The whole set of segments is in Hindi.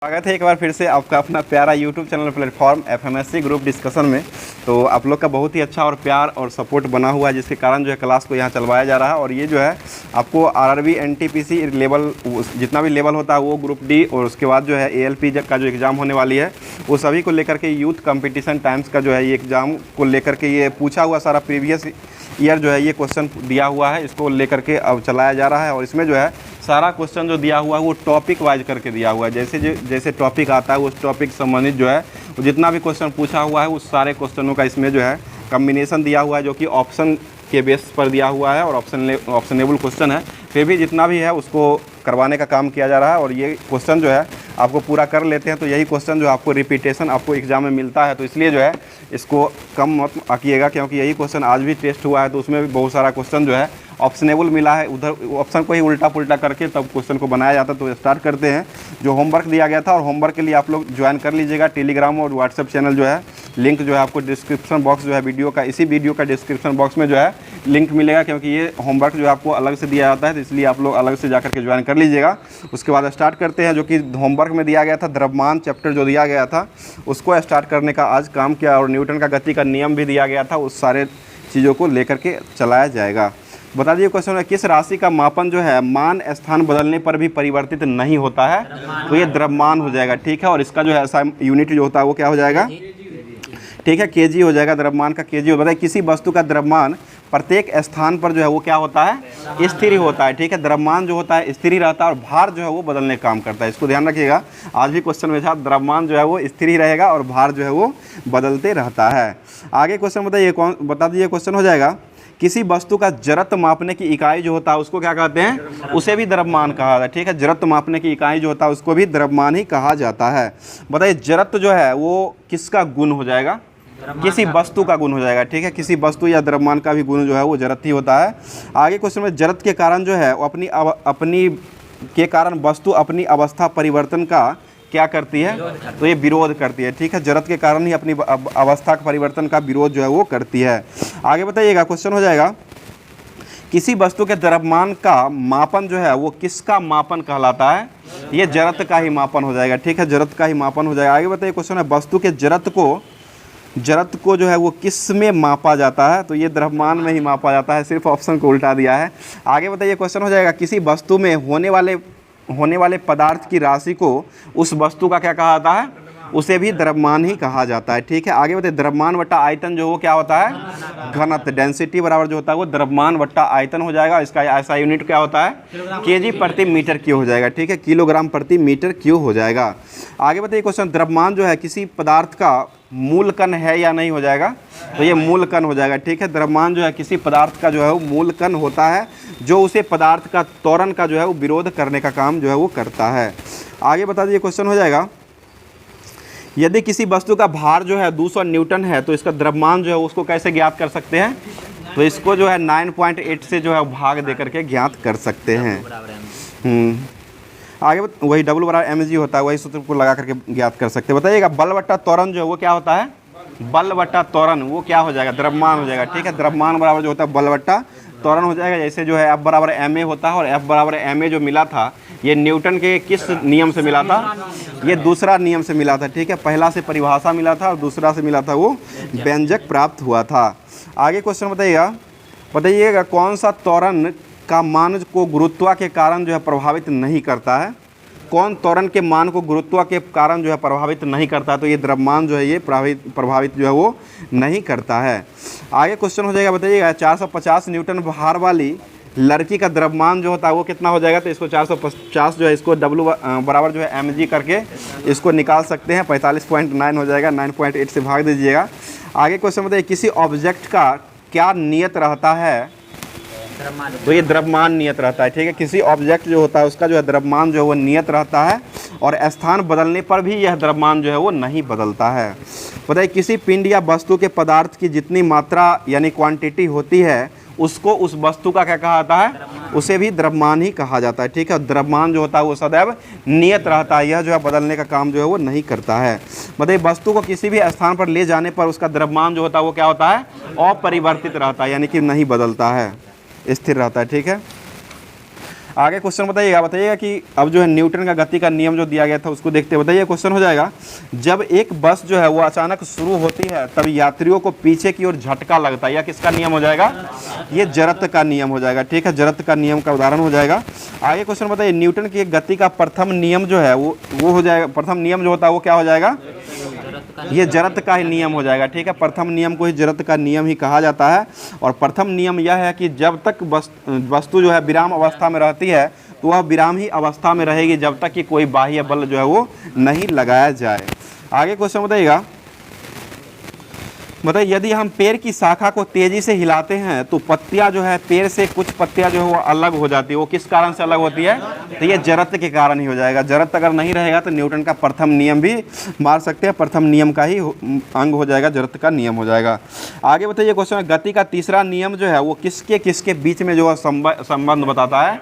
स्वागत है एक बार फिर से आपका अपना प्यारा YouTube channel platform FMSC group discussion में। तो आप लोग का बहुत ही अच्छा और प्यार और सपोर्ट बना हुआ है, जिसके कारण जो है क्लास को यहाँ चलवाया जा रहा है। और ये जो है आपको RRB NTPC लेवल जितना भी लेवल होता है वो ग्रुप डी, और उसके बाद जो है ALP का जो एग्ज़ाम होने वाली है वो सभी को लेकर के यूथ कंपटीशन टाइम्स का जो है ये एग्ज़ाम को लेकर के ये पूछा हुआ सारा प्रीवियस ईयर जो है ये क्वेश्चन दिया हुआ है, इसको लेकर के अब चलाया जा रहा है। और इसमें जो है सारा क्वेश्चन जो दिया हुआ है वो टॉपिक वाइज करके दिया हुआ है। जैसे टॉपिक आता है उस टॉपिक संबंधित जो है वो जितना भी क्वेश्चन पूछा हुआ है उस सारे क्वेश्चनों का इसमें जो है कम्बिनेशन दिया हुआ है, जो कि ऑप्शन के बेस पर दिया हुआ है और ऑप्शनेबल क्वेश्चन है। फिर भी जितना भी है उसको करवाने का काम किया जा रहा है। और ये क्वेश्चन जो है आपको पूरा कर लेते हैं तो यही क्वेश्चन जो आपको रिपीटेशन आपको एग्जाम में मिलता है, तो इसलिए जो है इसको कम मत आकिएगा, क्योंकि यही क्वेश्चन आज भी टेस्ट हुआ है तो उसमें भी बहुत सारा क्वेश्चन जो है ऑप्शनेबल मिला है। उधर ऑप्शन को ही उल्टा पुल्टा करके तब क्वेश्चन को बनाया जाता है। तो स्टार्ट करते हैं। जो होमवर्क दिया गया था, और होमवर्क के लिए आप लोग ज्वाइन कर लीजिएगा टेलीग्राम और व्हाट्सएप चैनल जो है, लिंक जो है आपको डिस्क्रिप्शन बॉक्स जो है वीडियो का, इसी वीडियो का डिस्क्रिप्शन बॉक्स में जो है लिंक मिलेगा, क्योंकि ये होमवर्क जो है आपको अलग से दिया जाता है, तो इसलिए आप लोग अलग से जाकर के ज्वाइन कर लीजिएगा। उसके बाद स्टार्ट करते हैं। जो कि होमवर्क में दिया गया था द्रव्यमान चैप्टर जो दिया गया था उसको स्टार्ट करने का आज काम किया, और न्यूटन का गति का नियम भी दिया गया था, उस सारे चीज़ों को लेकर के चलाया जाएगा। बता दीजिए क्वेश्चन है, किस राशि का मापन जो है मान स्थान बदलने पर भी परिवर्तित नहीं होता है? तो ये द्रव्यमान हो जाएगा, ठीक है। और इसका जो है ऐसा यूनिट जो होता है वो क्या हो जाएगा? ठीक है, केजी हो जाएगा। द्रव्यमान का केजी। बताइए किसी वस्तु का द्रव्यमान प्रत्येक स्थान पर जो है वो क्या होता है? स्थिर होता है, ठीक है। द्रव्यमान जो होता है स्थिर ही रहता है और भार जो है वो बदलने का काम करता है। इसको ध्यान रखिएगा, आज भी क्वेश्चन में था द्रव्यमान जो है वो स्थिर ही रहेगा और भार जो है वो बदलते रहता है। आगे क्वेश्चन बताइए, बता दीजिए क्वेश्चन हो जाएगा, किसी वस्तु का जड़त्व मापने की इकाई जो होता है उसको क्या कहते हैं? उसे भी द्रव्यमान कहा जाता है, ठीक है। जड़त्व मापने की इकाई जो होता है उसको भी द्रव्यमान ही कहा जाता है। बताइए जड़त्व जो है वो किसका गुण हो जाएगा? किसी वस्तु का गुण हो जाएगा, ठीक है। किसी वस्तु या द्रव्यमान का भी गुण जो है वो जड़त्व ही होता है। आगे क्वेश्चन में, जड़त्व के कारण जो है वो अपनी के कारण वस्तु अपनी अवस्था परिवर्तन का क्या करती है? तो ये विरोध करती है, ठीक है। जड़त्व के कारण ही अपनी अवस्था का परिवर्तन का विरोध जो है वो करती है। आगे बताइएगा, क्वेश्चन हो जाएगा, किसी वस्तु के द्रव्यमान का मापन जो है वो किसका मापन कहलाता है? ये जड़त्व का ही मापन हो जाएगा, ठीक है। जड़त्व का ही मापन हो जाएगा। आगे बताइए क्वेश्चन है, वस्तु के जड़त्व को जो है वो किस में मापा जाता है? तो ये द्रव्यमान में ही मापा जाता है, सिर्फ ऑप्शन को उल्टा दिया है। आगे बताइए क्वेश्चन हो जाएगा, किसी वस्तु में होने वाले पदार्थ की राशि को उस वस्तु का क्या कहा जाता है? उसे भी द्रव्यमान ही कहा जाता है, ठीक है। आगे बताइए, द्रव्यमान वट्टा आयतन जो वो क्या होता है? घनत्व, डेंसिटी बराबर जो होता है वो द्रव्यमान वट्टा आयतन हो जाएगा। इसका ऐसा यूनिट क्या होता है? केजी प्रति मीटर क्यू हो जाएगा, ठीक है। किलोग्राम प्रति मीटर क्यू हो जाएगा। आगे बताइए क्वेश्चन, द्रव्यमान जो है किसी पदार्थ का मूल कण है या नहीं हो जाएगा? तो ये मूल कण हो जाएगा, ठीक है। द्रव्यमान जो है किसी पदार्थ का जो है वो मूल कण होता है, जो उसे पदार्थ का त्वरण का जो है वो विरोध करने का काम जो है वो करता है। आगे बता दीजिए क्वेश्चन हो जाएगा, यदि किसी वस्तु का भार जो है 200 न्यूटन है तो इसका द्रव्यमान जो है उसको कैसे ज्ञात कर सकते हैं? तो इसको जो है 9.8 से जो है भाग दे करके ज्ञात कर सकते हैं। आगे वही W बराबर mg होता है, वही सूत्र को लगा करके ज्ञात कर सकते हैं। बताइएगा बल बट्टा त्वरण जो है वो क्या होता है? बल बट्टा त्वरण वो क्या हो जाएगा? द्रव्यमान हो जाएगा, ठीक है। द्रव्यमान बराबर जो होता है बल बट्टा त्वरण हो जाएगा। जैसे जो है F बराबर ma होता है, और F बराबर ma जो मिला था ये न्यूटन के किस नियम से मिला था? ये दूसरा नियम से मिला था, ठीक है। पहला से परिभाषा मिला था और दूसरा से मिला था वो व्यंजक प्राप्त हुआ था। आगे क्वेश्चन बताइएगा कौन सा त्वरण का मान को गुरुत्व के कारण जो है प्रभावित नहीं करता है? कौन त्वरण के मान को गुरुत्व के कारण जो है प्रभावित नहीं करता? तो ये द्रव्यमान जो है ये प्रभावित जो है वो नहीं करता है। आगे क्वेश्चन हो जाएगा, बताइएगा 450 न्यूटन भार वाली लड़की का द्रव्यमान जो होता है वो कितना हो जाएगा? तो इसको 450 जो है इसको W बराबर जो है mg करके इसको निकाल सकते हैं, 45.9 हो जाएगा, 9.8 से भाग दीजिएगा। आगे क्वेश्चन बताइए, किसी ऑब्जेक्ट का क्या नियत रहता है? तो ये द्रव्यमान नियत रहता है, ठीक है। किसी ऑब्जेक्ट जो होता है उसका जो है द्रव्यमान जो है वो नियत रहता है, और स्थान बदलने पर भी यह द्रव्यमान जो है वो नहीं बदलता है। बताइए किसी पिंड या वस्तु के पदार्थ की जितनी मात्रा यानी क्वांटिटी होती है उसको उस वस्तु का क्या कहा जाता है? उसे भी द्रव्यमान ही कहा जाता है, ठीक है। द्रव्यमान जो होता है वो सदैव नियत रहता है, यह जो है बदलने का काम जो है वो नहीं करता है। मतलब वस्तु को किसी भी स्थान पर ले जाने पर उसका द्रव्यमान जो होता है वो क्या होता है? अपरिवर्तित रहता है, यानी कि नहीं बदलता है, स्थिर रहता है, ठीक है। आगे क्वेश्चन बताइएगा कि अब जो है न्यूटन का गति का नियम जो दिया गया था उसको देखते बताइए। क्वेश्चन हो जाएगा, जब एक बस जो है वो अचानक शुरू होती है तब यात्रियों को पीछे की ओर झटका लगता है, यह किसका नियम हो जाएगा? ये जड़त्व का नियम हो जाएगा। ठीक है, जड़त्व का नियम का उदाहरण हो जाएगा। आगे क्वेश्चन बताइए, न्यूटन की गति का प्रथम नियम जो है वो हो जाएगा, प्रथम नियम जो होता है वो क्या हो जाएगा? ये जड़त्व का ही नियम हो जाएगा। ठीक है, प्रथम नियम को ही जड़त्व का नियम ही कहा जाता है। और प्रथम नियम यह है कि जब तक वस्तु जो है विराम अवस्था में रहती है तो वह विराम ही अवस्था में रहेगी जब तक कि कोई बाह्य बल जो है वो नहीं लगाया जाए। आगे क्वेश्चन बताइएगा, यदि हम पेड़ की शाखा को तेजी से हिलाते हैं तो पत्तियां जो है पेड़ से कुछ पत्तियां जो है वो अलग हो जाती है, वो किस कारण से अलग होती है? तो ये जड़त्व के कारण ही हो जाएगा। जड़त्व अगर नहीं रहेगा तो न्यूटन का प्रथम नियम भी मार सकते हैं, प्रथम नियम का ही अंग हो जाएगा, जड़त्व का नियम हो जाएगा। आगे बताइए क्वेश्चन, गति का तीसरा नियम जो है वो किसके किसके बीच में जो है संबंध बताता है?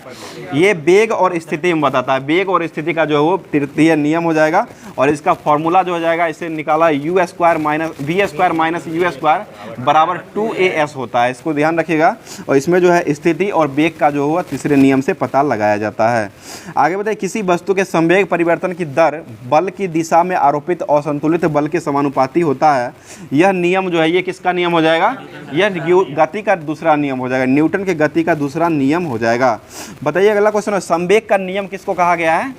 ये वेग और स्थिति में बताता है। वेग और स्थिति का जो है वो तृतीय नियम हो जाएगा और इसका फॉर्मूला जो हो जाएगा इसे निकाला u² minus v² minus u² बराबर 2as होता है। इसको ध्यान रखिएगा। और इसमें जो है स्थिति और वेग का जो हुआ तीसरे नियम से पता लगाया जाता है। आगे बताइए, किसी वस्तु के संवेग परिवर्तन की दर बल की दिशा में आरोपित असंतुलित बल के समानुपाती होता है। यह नियम जो है ये किसका नियम हो जाएगा? यह गति का दूसरा नियम हो जाएगा, न्यूटन के गति का दूसरा नियम हो जाएगा। बताइए अगला क्वेश्चन है, संवेग का नियम किसको कहा गया है?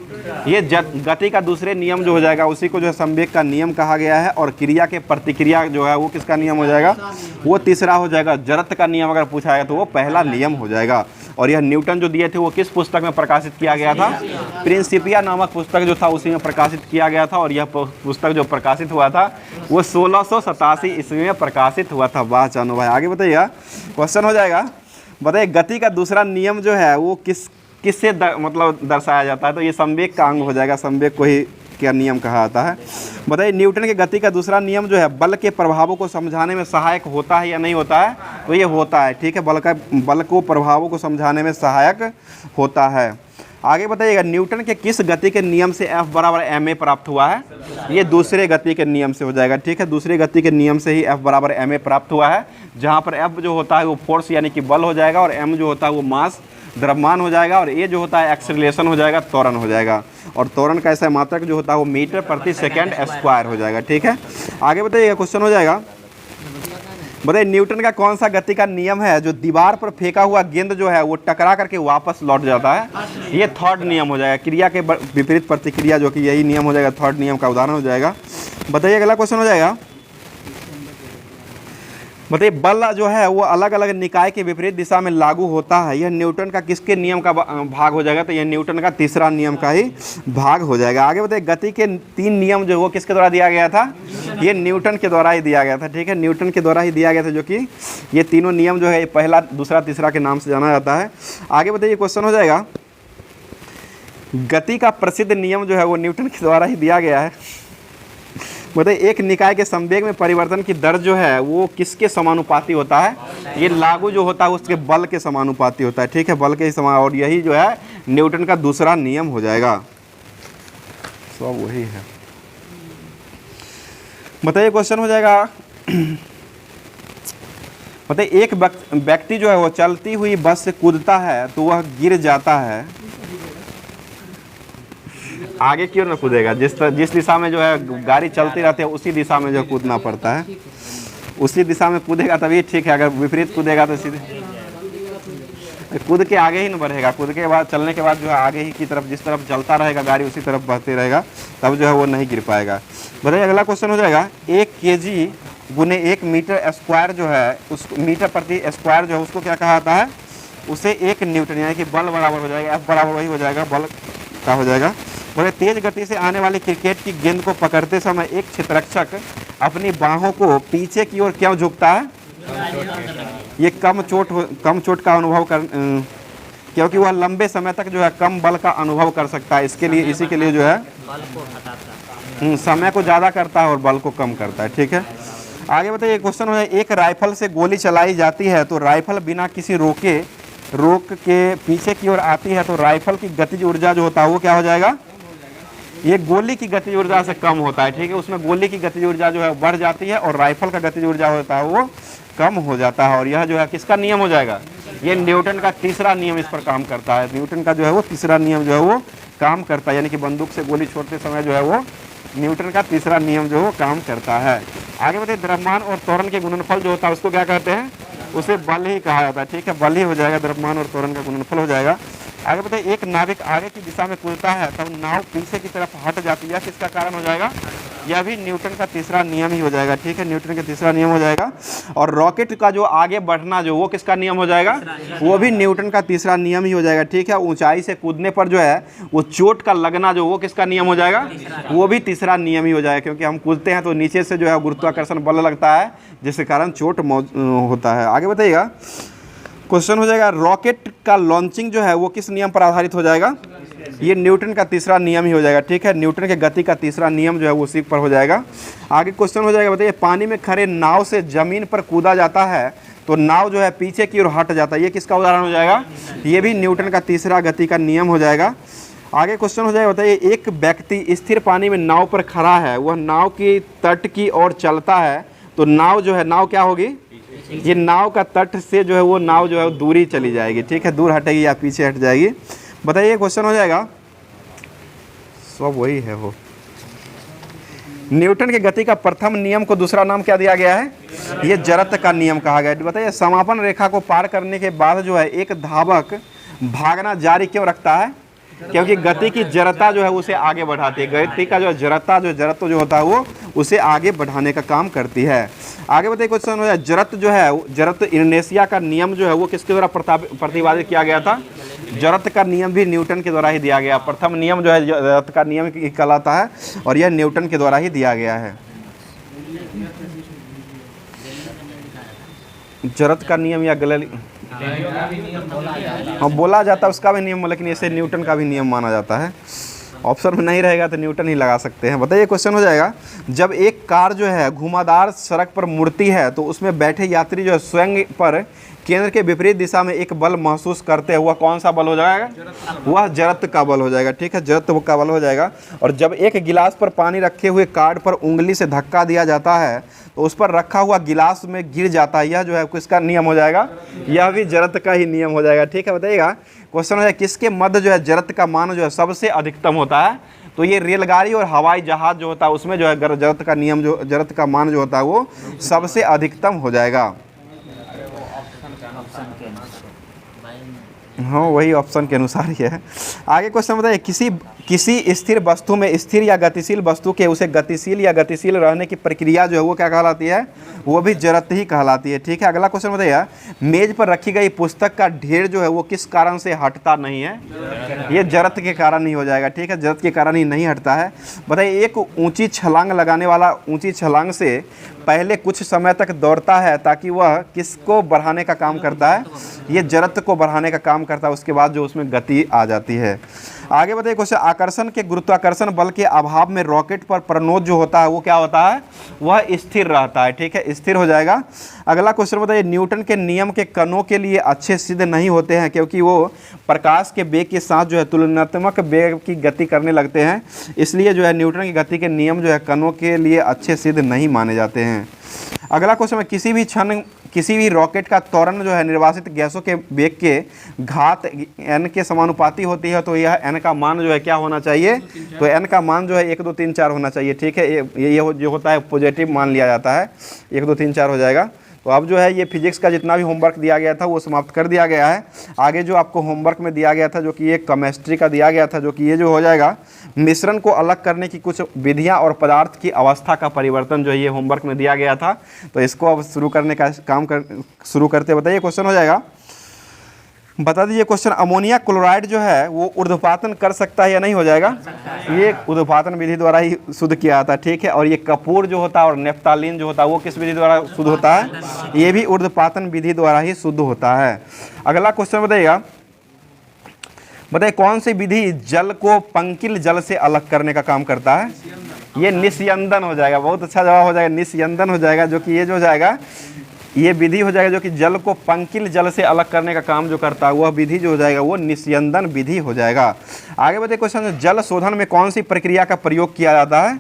ये गति का दूसरे नियम जो हो जाएगा उसी को जो है संवेग का नियम कहा गया है। और क्रिया के प्रतिक्रिया जो है वो किसका नियम हो जाएगा? वो तीसरा हो जाएगा। जड़त्व का नियम अगर पूछा है तो वो पहला नियम हो जाएगा। और यह न्यूटन जो दिए थे वो किस पुस्तक में प्रकाशित किया गया था? प्रिंसिपिया नामक पुस्तक जो था उसी में प्रकाशित किया गया था। और यह पुस्तक जो प्रकाशित हुआ था वो 1687 ईस्वी में प्रकाशित हुआ था। वाह चानो भाई। आगे बताइएगा, क्वेश्चन हो जाएगा, बताइए गति का दूसरा नियम जो है वो किससे मतलब दर्शाया जाता है? तो ये संवेग का अंग हो जाएगा, संवेग को ही क्या नियम कहा जाता है। बताइए न्यूटन के गति का दूसरा नियम जो है बल के प्रभावों को समझाने में सहायक होता है या नहीं होता है? तो ये होता है। ठीक है, बल को प्रभावों को समझाने में सहायक होता है। आगे बताइएगा, न्यूटन के किस गति के नियम से F बराबर ma प्राप्त हुआ है? ये दूसरे गति के नियम से हो जाएगा। ठीक है, दूसरे गति के नियम से ही F बराबर ma प्राप्त हुआ है, जहाँ पर F जो होता है वो फोर्स यानी कि बल हो जाएगा और m जो होता है वो मास द्रव्यमान हो जाएगा और a जो होता है एक्सेलरेशन हो जाएगा, त्वरण हो जाएगा। और त्वरण का ऐसा मात्रक जो होता है वो मीटर प्रति सेकेंड स्क्वायर हो जाएगा। ठीक है, आगे बताइएगा, क्वेश्चन हो जाएगा, बताइए न्यूटन का कौन सा गति का नियम है जो दीवार पर फेंका हुआ गेंद जो है वो टकरा करके वापस लौट जाता है? ये थर्ड नियम हो जाएगा, क्रिया के विपरीत प्रतिक्रिया, जो कि यही नियम हो जाएगा, थर्ड नियम का उदाहरण हो जाएगा। बताइए अगला क्वेश्चन हो जाएगा, बताइए बल जो है वो अलग अलग निकाय के विपरीत दिशा में लागू होता है, यह न्यूटन का किसके नियम का भाग हो जाएगा? तो यह न्यूटन का तीसरा नियम का ही भाग हो जाएगा। आगे बताइए, गति के 3 नियम जो वो किसके द्वारा दिया गया था? ये न्यूटन के द्वारा ही दिया गया था। ठीक है, न्यूटन के द्वारा ही दिया गया था, जो कि ये तीनों नियम जो है पहला दूसरा तीसरा के नाम से जाना जाता है। आगे बताइए, क्वेश्चन हो जाएगा, गति का प्रसिद्ध नियम जो है वो न्यूटन के द्वारा ही दिया गया है। मतलब एक निकाय के संवेग में परिवर्तन की दर जो है वो किसके समानुपाती होता है? ये लागू जो होता है उसके बल के समानुपाती होता है। ठीक है, बल के ही समान, और यही जो है न्यूटन का दूसरा नियम हो जाएगा। सब वही है। बताइए क्वेश्चन हो जाएगा, बताइए एक व्यक्ति जो है वो चलती हुई बस से कूदता है तो वह गिर जाता है, आगे क्यों ना कूदेगा? जिस दिशा में जो है गाड़ी चलती रहती है उसी दिशा में जो कूदना पड़ता है, उसी दिशा में कूदेगा तभी ठीक है। अगर विपरीत कूदेगा तो सीधे कूद के आगे ही न बढ़ेगा, कूद के बाद चलने के बाद जो है आगे ही की तरफ, जिस तरफ चलता रहेगा गाड़ी उसी तरफ बढ़ते रहेगा, तब जो है वो नहीं गिर पाएगा। बताइए अगला क्वेश्चन हो जाएगा, 1 kg गुने 1 मीटर स्क्वायर जो है उस मीटर प्रति स्क्वायर जो है उसको क्या कहा जाता है? उसे 1 न्यूटन यानी कि बल बराबर हो जाएगा, F बराबर वही हो जाएगा, बल का हो जाएगा। बोले तेज गति से आने वाली क्रिकेट की गेंद को पकड़ते समय एक क्षेत्ररक्षक अपनी बाहों को पीछे की ओर क्यों झुकता है? ये कम चोट का अनुभव क्योंकि वह लंबे समय तक जो है कम बल का अनुभव कर सकता है। इसी के लिए जो है समय को ज़्यादा करता है और बल को कम करता है। ठीक है, आगे बताइए क्वेश्चन हो जाए, एक राइफल से गोली चलाई जाती है तो राइफल बिना किसी रोक के पीछे की ओर आती है तो राइफल की गतिज ऊर्जा जो होता है वो क्या हो जाएगा? ये गोली की गतिज ऊर्जा से कम होता है। ठीक है, उसमें गोली की गतिज ऊर्जा जो है बढ़ जाती है और राइफल का गतिज ऊर्जा होता है वो कम हो जाता है। और यह जो है किसका नियम हो जाएगा? ये न्यूटन का तीसरा नियम इस पर काम करता है। न्यूटन का जो है वो तीसरा नियम जो है वो काम करता है, यानी कि बंदूक से गोली छोड़ते समय जो है वो न्यूटन का तीसरा नियम जो है वो काम करता है। आगे बताइए, द्रव्यमान और त्वरण के गुणनफल जो होता है उसको क्या कहते हैं? उसे बल ही कहा जाता है। ठीक है, बल ही हो जाएगा, द्रव्यमान और त्वरण का गुणनफल हो जाएगा। आगे बताइए, एक नाविक आगे की दिशा में कूदता है तब नाव पीछे की तरफ हट जाती है, किसका कारण हो जाएगा? यह भी न्यूटन का तीसरा नियम ही हो जाएगा। ठीक है, न्यूटन का तीसरा नियम हो जाएगा। और रॉकेट का जो आगे बढ़ना जो वो किसका नियम हो जाएगा? वो भी न्यूटन का तीसरा नियम ही हो जाएगा। ठीक है, ऊंचाई से कूदने पर जो है वो चोट का लगना जो वो किसका नियम हो जाएगा? वो भी तीसरा नियम ही हो जाएगा, क्योंकि हम कूदते हैं तो नीचे से जो है गुरुत्वाकर्षण बल लगता है, जिसके कारण चोट होता है। आगे बताइएगा, क्वेश्चन हो जाएगा, रॉकेट का लॉन्चिंग जो है वो किस नियम पर आधारित हो जाएगा? ये न्यूटन का तीसरा नियम ही हो जाएगा। ठीक है, न्यूटन के गति का तीसरा नियम जो है वो उसी पर हो जाएगा। आगे क्वेश्चन हो जाएगा, बताइए, पानी में खड़े नाव से जमीन पर कूदा जाता है तो नाव जो है पीछे की ओर हट जाता है, ये किसका उदाहरण हो जाएगा? ये भी न्यूटन का तीसरा गति का नियम हो जाएगा। आगे क्वेश्चन हो जाएगा, बताइए, एक व्यक्ति स्थिर पानी में नाव पर खड़ा है, वह नाव की तट की ओर चलता है तो नाव जो है, नाव क्या होगी? ये नाव का तट से जो है वो नाव जो है दूरी चली जाएगी। ठीक है, दूर हटेगी या पीछे हट जाएगी। बताइए, क्वेश्चन हो जाएगा, सब वही है वो। न्यूटन के गति का प्रथम नियम को दूसरा नाम क्या दिया गया है? ये जड़त्व का नियम कहा गया है। बताइए, समापन रेखा को पार करने के बाद जो है एक धावक भागना जारी क्यों रखता है? क्योंकि गति की जड़ता जो है उसे आगे बढ़ाती है। गति का जो जड़ता जड़त्व जो होता है वो उसे आगे बढ़ाने का काम करती है। आगे बताइए, क्वेश्चन हो जाए, जड़त्व जो है, जड़त्व इनेर्शिया का नियम जो है वो किसके द्वारा प्रतिपादित किया गया था? जड़त्व का नियम भी न्यूटन के द्वारा ही दिया गया। प्रथम नियम जो है जड़त्व का नियम कहलाता है और यह न्यूटन के द्वारा ही दिया गया है। जड़त्व का नियम या हाँ बोला जाता है, उसका भी नियम, लेकिन इसे न्यूटन का भी नियम माना जाता है। ऑप्शन में नहीं रहेगा तो न्यूटन ही लगा सकते हैं। बताइए, क्वेश्चन हो जाएगा, जब एक कार जो है घुमावदार सड़क पर मुड़ती है तो उसमें बैठे यात्री जो है स्वयं पर केंद्र के विपरीत दिशा में एक बल महसूस करते हैं, वह कौन सा बल हो जाएगा? वह जड़त्व का बल हो जाएगा। ठीक है, जड़त्व का बल हो जाएगा। और जब एक गिलास पर पानी रखे हुए कार्ड पर उंगली से धक्का दिया जाता है तो उस पर रखा हुआ गिलास में गिर जाता है, यह जो है किसका नियम हो जाएगा? यह भी जड़त्व का ही नियम हो जाएगा। ठीक है, बताइएगा, क्वेश्चन हो जाए, किसके मध्य जो है जड़त्व का मान जो है सबसे अधिकतम होता है? तो ये रेलगाड़ी और हवाई जहाज जो होता है उसमें जो है जड़त्व का नियम जो जड़त्व का मान जो होता है वो सबसे अधिकतम हो जाएगा। हाँ, वही ऑप्शन के अनुसार ही है। आगे क्वेश्चन बताइए, किसी स्थिर वस्तु में स्थिर या गतिशील वस्तु के उसे गतिशील या गतिशील रहने की प्रक्रिया जो है वो क्या कहलाती है? वो भी जड़त्व ही कहलाती है। ठीक है, अगला क्वेश्चन बताइए, मेज पर रखी गई पुस्तक का ढेर जो है वो किस कारण से हटता नहीं है? ये जड़त्व के कारण ही हो जाएगा। ठीक है, जड़त्व के कारण ही नहीं हटता है। बताइए, एक ऊंची छलांग लगाने वाला ऊंची छलांग से पहले कुछ समय तक दौड़ता है ताकि वह किसको बढ़ाने का काम करता है? ये जड़त्व को बढ़ाने का काम करता है, उसके बाद जो उसमें गति आ जाती है। आगे बताइए, क्वेश्चन, आकर्षण के गुरुत्वाकर्षण बल के अभाव में रॉकेट पर प्रणोद जो होता है वो क्या होता है? वह स्थिर रहता है। ठीक है, स्थिर हो जाएगा। अगला क्वेश्चन बताइए, न्यूटन के नियम के कणों के लिए अच्छे सिद्ध नहीं होते हैं क्योंकि वो प्रकाश के वेग के साथ जो है तुलनात्मक वेग की गति करने लगते हैं, इसलिए जो है न्यूटन की गति के नियम जो है कणों के लिए अच्छे सिद्ध नहीं माने जाते हैं। अगला क्वेश्चन है, किसी भी रॉकेट का त्वरण जो है निर्वासित गैसों के वेग के घात n के समानुपाती होती है, तो यह n का मान जो है क्या होना चाहिए? तो n का मान जो है 1 2 3 4 होना चाहिए। ठीक है, ये जो होता है पॉजिटिव मान लिया जाता है, 1 2 3 4 हो जाएगा। तो अब जो है ये फिजिक्स का जितना भी होमवर्क दिया गया था वो समाप्त कर दिया गया है। आगे जो आपको होमवर्क में दिया गया था जो कि ये केमिस्ट्री का दिया गया था, जो कि ये जो हो जाएगा मिश्रण को अलग करने की कुछ विधियां और पदार्थ की अवस्था का परिवर्तन जो ये होमवर्क में दिया गया था। तो इसको अब शुरू करने का काम शुरू करते बताइए, क्वेश्चन हो जाएगा, बता दीजिए क्वेश्चन, अमोनिया क्लोराइड जो है वो ऊर्ध्वपातन कर सकता है या नहीं हो जाएगा? ये ऊर्ध्वपातन विधि द्वारा ही शुद्ध किया जाता है। ठीक है, और ये कपूर जो होता है और नेफ्तालीन जो होता है वो किस विधि द्वारा शुद्ध होता है? ये भी ऊर्ध्वपातन विधि द्वारा ही शुद्ध होता है। अगला क्वेश्चन बताइएगा, बताइए कौन सी विधि जल को पंकिल जल से अलग करने का काम करता है? ये निस्यंदन हो जाएगा। बहुत अच्छा जवाब हो जाएगा, निस्यंदन हो जाएगा, जो कि ये जो हो जाएगा ये विधि हो जाएगा जो कि जल को पंकिल जल से अलग करने का काम जो करता है वह विधि जो हो जाएगा वो निस्यंदन विधि हो जाएगा। आगे बताइए क्वेश्चन, जल शोधन में कौन सी प्रक्रिया का प्रयोग किया जाता है?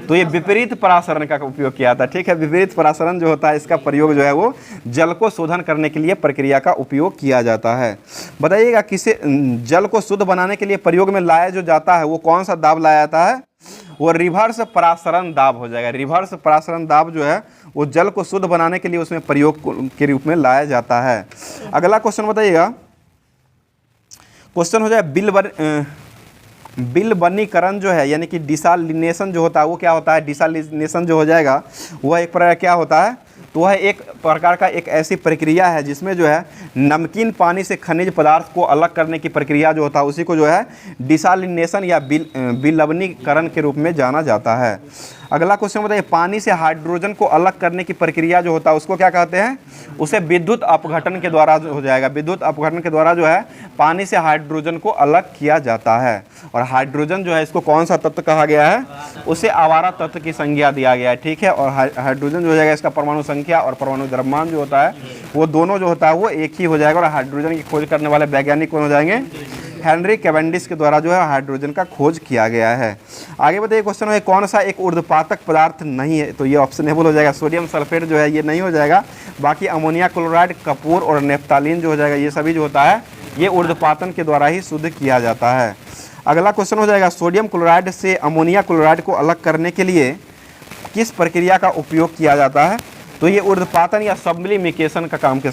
तो ये विपरीत परासरण का उपयोग किया था। ठीक है, विपरीत परासरण जो होता है इसका प्रयोग जो है वो जल को शोधन करने के लिए प्रक्रिया का उपयोग किया जाता है। बताइएगा किसे जल को शुद्ध बनाने के लिए प्रयोग में लाया जो जाता है वो कौन सा दाब लाया जाता है? वो रिवर्स परासरण दाब हो जाएगा। रिवर्स परासरण दाब जो है वो जल को शुद्ध बनाने के लिए उसमें प्रयोग के रूप में लाया जाता है। अगला क्वेश्चन बताइएगा, क्वेश्चन हो जाए बिलबनीकरण जो है यानी कि डिसालिनेशन जो होता है वो क्या होता है? डिसालिनेशन जो हो जाएगा वह एक प्रकार क्या होता है? तो वह एक प्रकार का एक ऐसी प्रक्रिया है जिसमें जो है नमकीन पानी से खनिज पदार्थ को अलग करने की प्रक्रिया जो होता है उसी को जो है डिसालिनेशन या बिलवनीकरण के रूप में जाना जाता है। अगला क्वेश्चन बताइए, पानी से हाइड्रोजन को अलग करने की प्रक्रिया जो होता है उसको क्या कहते हैं? उसे विद्युत अपघटन के द्वारा हो जाएगा। विद्युत अपघटन के द्वारा जो है पानी से हाइड्रोजन को अलग किया जाता है। और हाइड्रोजन जो है इसको कौन सा तत्व कहा गया है? उसे आवारा तत्व की संज्ञा दिया गया है। ठीक है, और हाइड्रोजन जो हो जाएगा इसका परमाणु संख्या और परमाणु द्रव्यमान जो होता है वो दोनों जो होता है वो एक ही हो जाएगा। और हाइड्रोजन की खोज करने वाले वैज्ञानिक कौन हो जाएंगे? हेनरी कैवेंडिश के द्वारा जो है हाइड्रोजन का खोज किया गया है। आगे बताइए, क्वेश्चन है कौन सा एक ऊर्ध्वपातक पदार्थ नहीं है? तो ये ऑप्शनेबल हो जाएगा। सोडियम सल्फेट जो है ये नहीं हो जाएगा। बाकी अमोनिया क्लोराइड, कपूर और नेफ्थालीन जो हो जाएगा ये सभी जो होता है ये ऊर्ध्वपातन के द्वारा ही शुद्ध किया जाता है। अगला क्वेश्चन हो जाएगा, सोडियम क्लोराइड से अमोनिया क्लोराइड को अलग करने के लिए किस प्रक्रिया का उपयोग किया जाता है? तो ये ऊर्ध्वपातन या सब्लिमेशन का काम किया।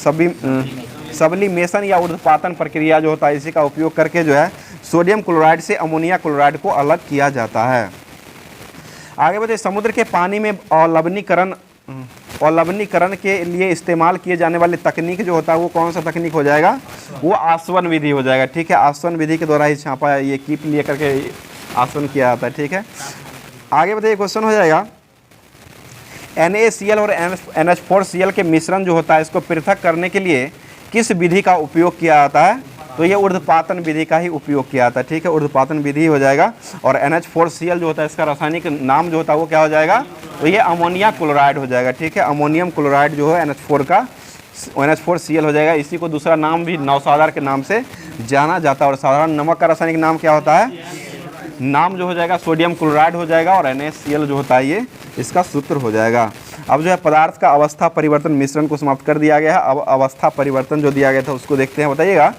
सब्लिमेशन या ऊर्ध्वपातन प्रक्रिया जो होता है इसी का उपयोग करके जो है सोडियम क्लोराइड से अमोनिया क्लोराइड को अलग किया जाता है। आगे बताइए, समुद्र के पानी में अवलवनीकरण के लिए इस्तेमाल किए जाने वाली तकनीक जो होता है वो कौन सा तकनीक हो जाएगा? वो आसवन विधि हो जाएगा। ठीक है, आसवन विधि के द्वारा ही छापा ये कीप लिए करके आसवन किया जाता है। ठीक है, आगे बताइए, क्वेश्चन हो जाएगा NaCl और NH4Cl के मिश्रण जो होता है इसको पृथक करने के लिए किस विधि का उपयोग किया जाता है? तो ये ऊर्ध्वपातन विधि का ही उपयोग किया जाता है। ठीक है, ऊर्ध्वपातन विधि हो जाएगा। और NH4Cl जो होता है इसका रासायनिक नाम जो होता है वो क्या हो जाएगा? तो ये अमोनिया क्लोराइड हो जाएगा। ठीक है, अमोनियम क्लोराइड जो है NH4Cl हो जाएगा। इसी को दूसरा नाम भी नौसादार के नाम से जाना जाता है। और साधारण नमक का रासायनिक नाम क्या होता है? नाम जो हो जाएगा सोडियम क्लोराइड हो जाएगा। और NaCl जो होता है ये इसका सूत्र हो जाएगा। अब जो है पदार्थ का अवस्था परिवर्तन मिश्रण को समाप्त कर दिया गया है। अब अवस्था परिवर्तन जो दिया गया था उसको देखते हैं। बताइएगा,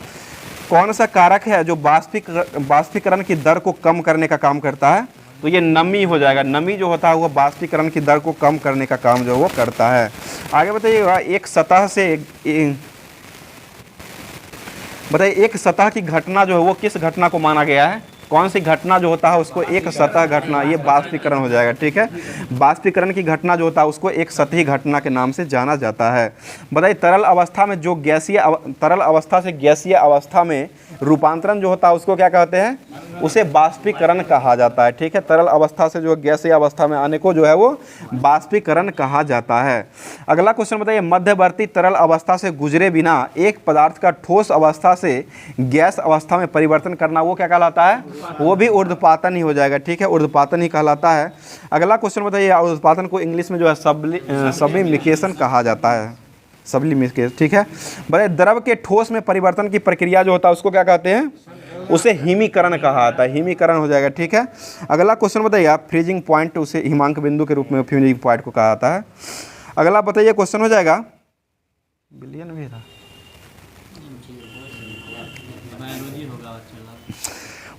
कौन सा कारक है जो बाष्पीकरण की दर को कम करने का काम करता है? तो ये नमी हो जाएगा। नमी जो होता है वो बाष्पीकरण की दर को कम करने का काम जो है वो करता है। आगे बताइएगा, एक सतह की घटना जो है वो किस घटना को माना गया है? कौन सी घटना जो होता है उसको एक सतह घटना, ये बाष्पीकरण हो जाएगा। ठीक है, बाष्पीकरण की घटना जो होता है उसको एक सतही घटना के नाम से जाना जाता है। बताइए, तरल अवस्था से गैसीय अवस्था में रूपांतरण जो होता है उसको क्या कहते हैं? उसे बाष्पीकरण कहा जाता है। ठीक है, तरल अवस्था से जो गैसीय अवस्था में आने को जो है वो बाष्पीकरण कहा जाता है। अगला क्वेश्चन बताइए, मध्यवर्ती तरल अवस्था से गुजरे बिना एक पदार्थ का ठोस अवस्था से गैस अवस्था में परिवर्तन करना वो क्या कहलाता है? वो भी ऊर्ध्वपातन ही हो जाएगा। ठीक है, ऊर्ध्वपातन ही कहलाता है। अगला क्वेश्चन बताइए, ऊर्ध्वपातन को इंग्लिश में जो है सब्लिमेशन कहा जाता है। सब्लिमेशन। ठीक है, बताइए, द्रव के ठोस में परिवर्तन की प्रक्रिया जो होता है उसको क्या कहते हैं? उसे हिमीकरण कहा जाता है। हिमीकरण हो जाएगा। ठीक है, अगला क्वेश्चन बताइए आप, फ्रीजिंग पॉइंट उसे हिमांक बिंदु के रूप में फ्रीजिंग पॉइंट को कहा जाता है। अगला बताइए, क्वेश्चन हो जाएगा बिलियन भी था।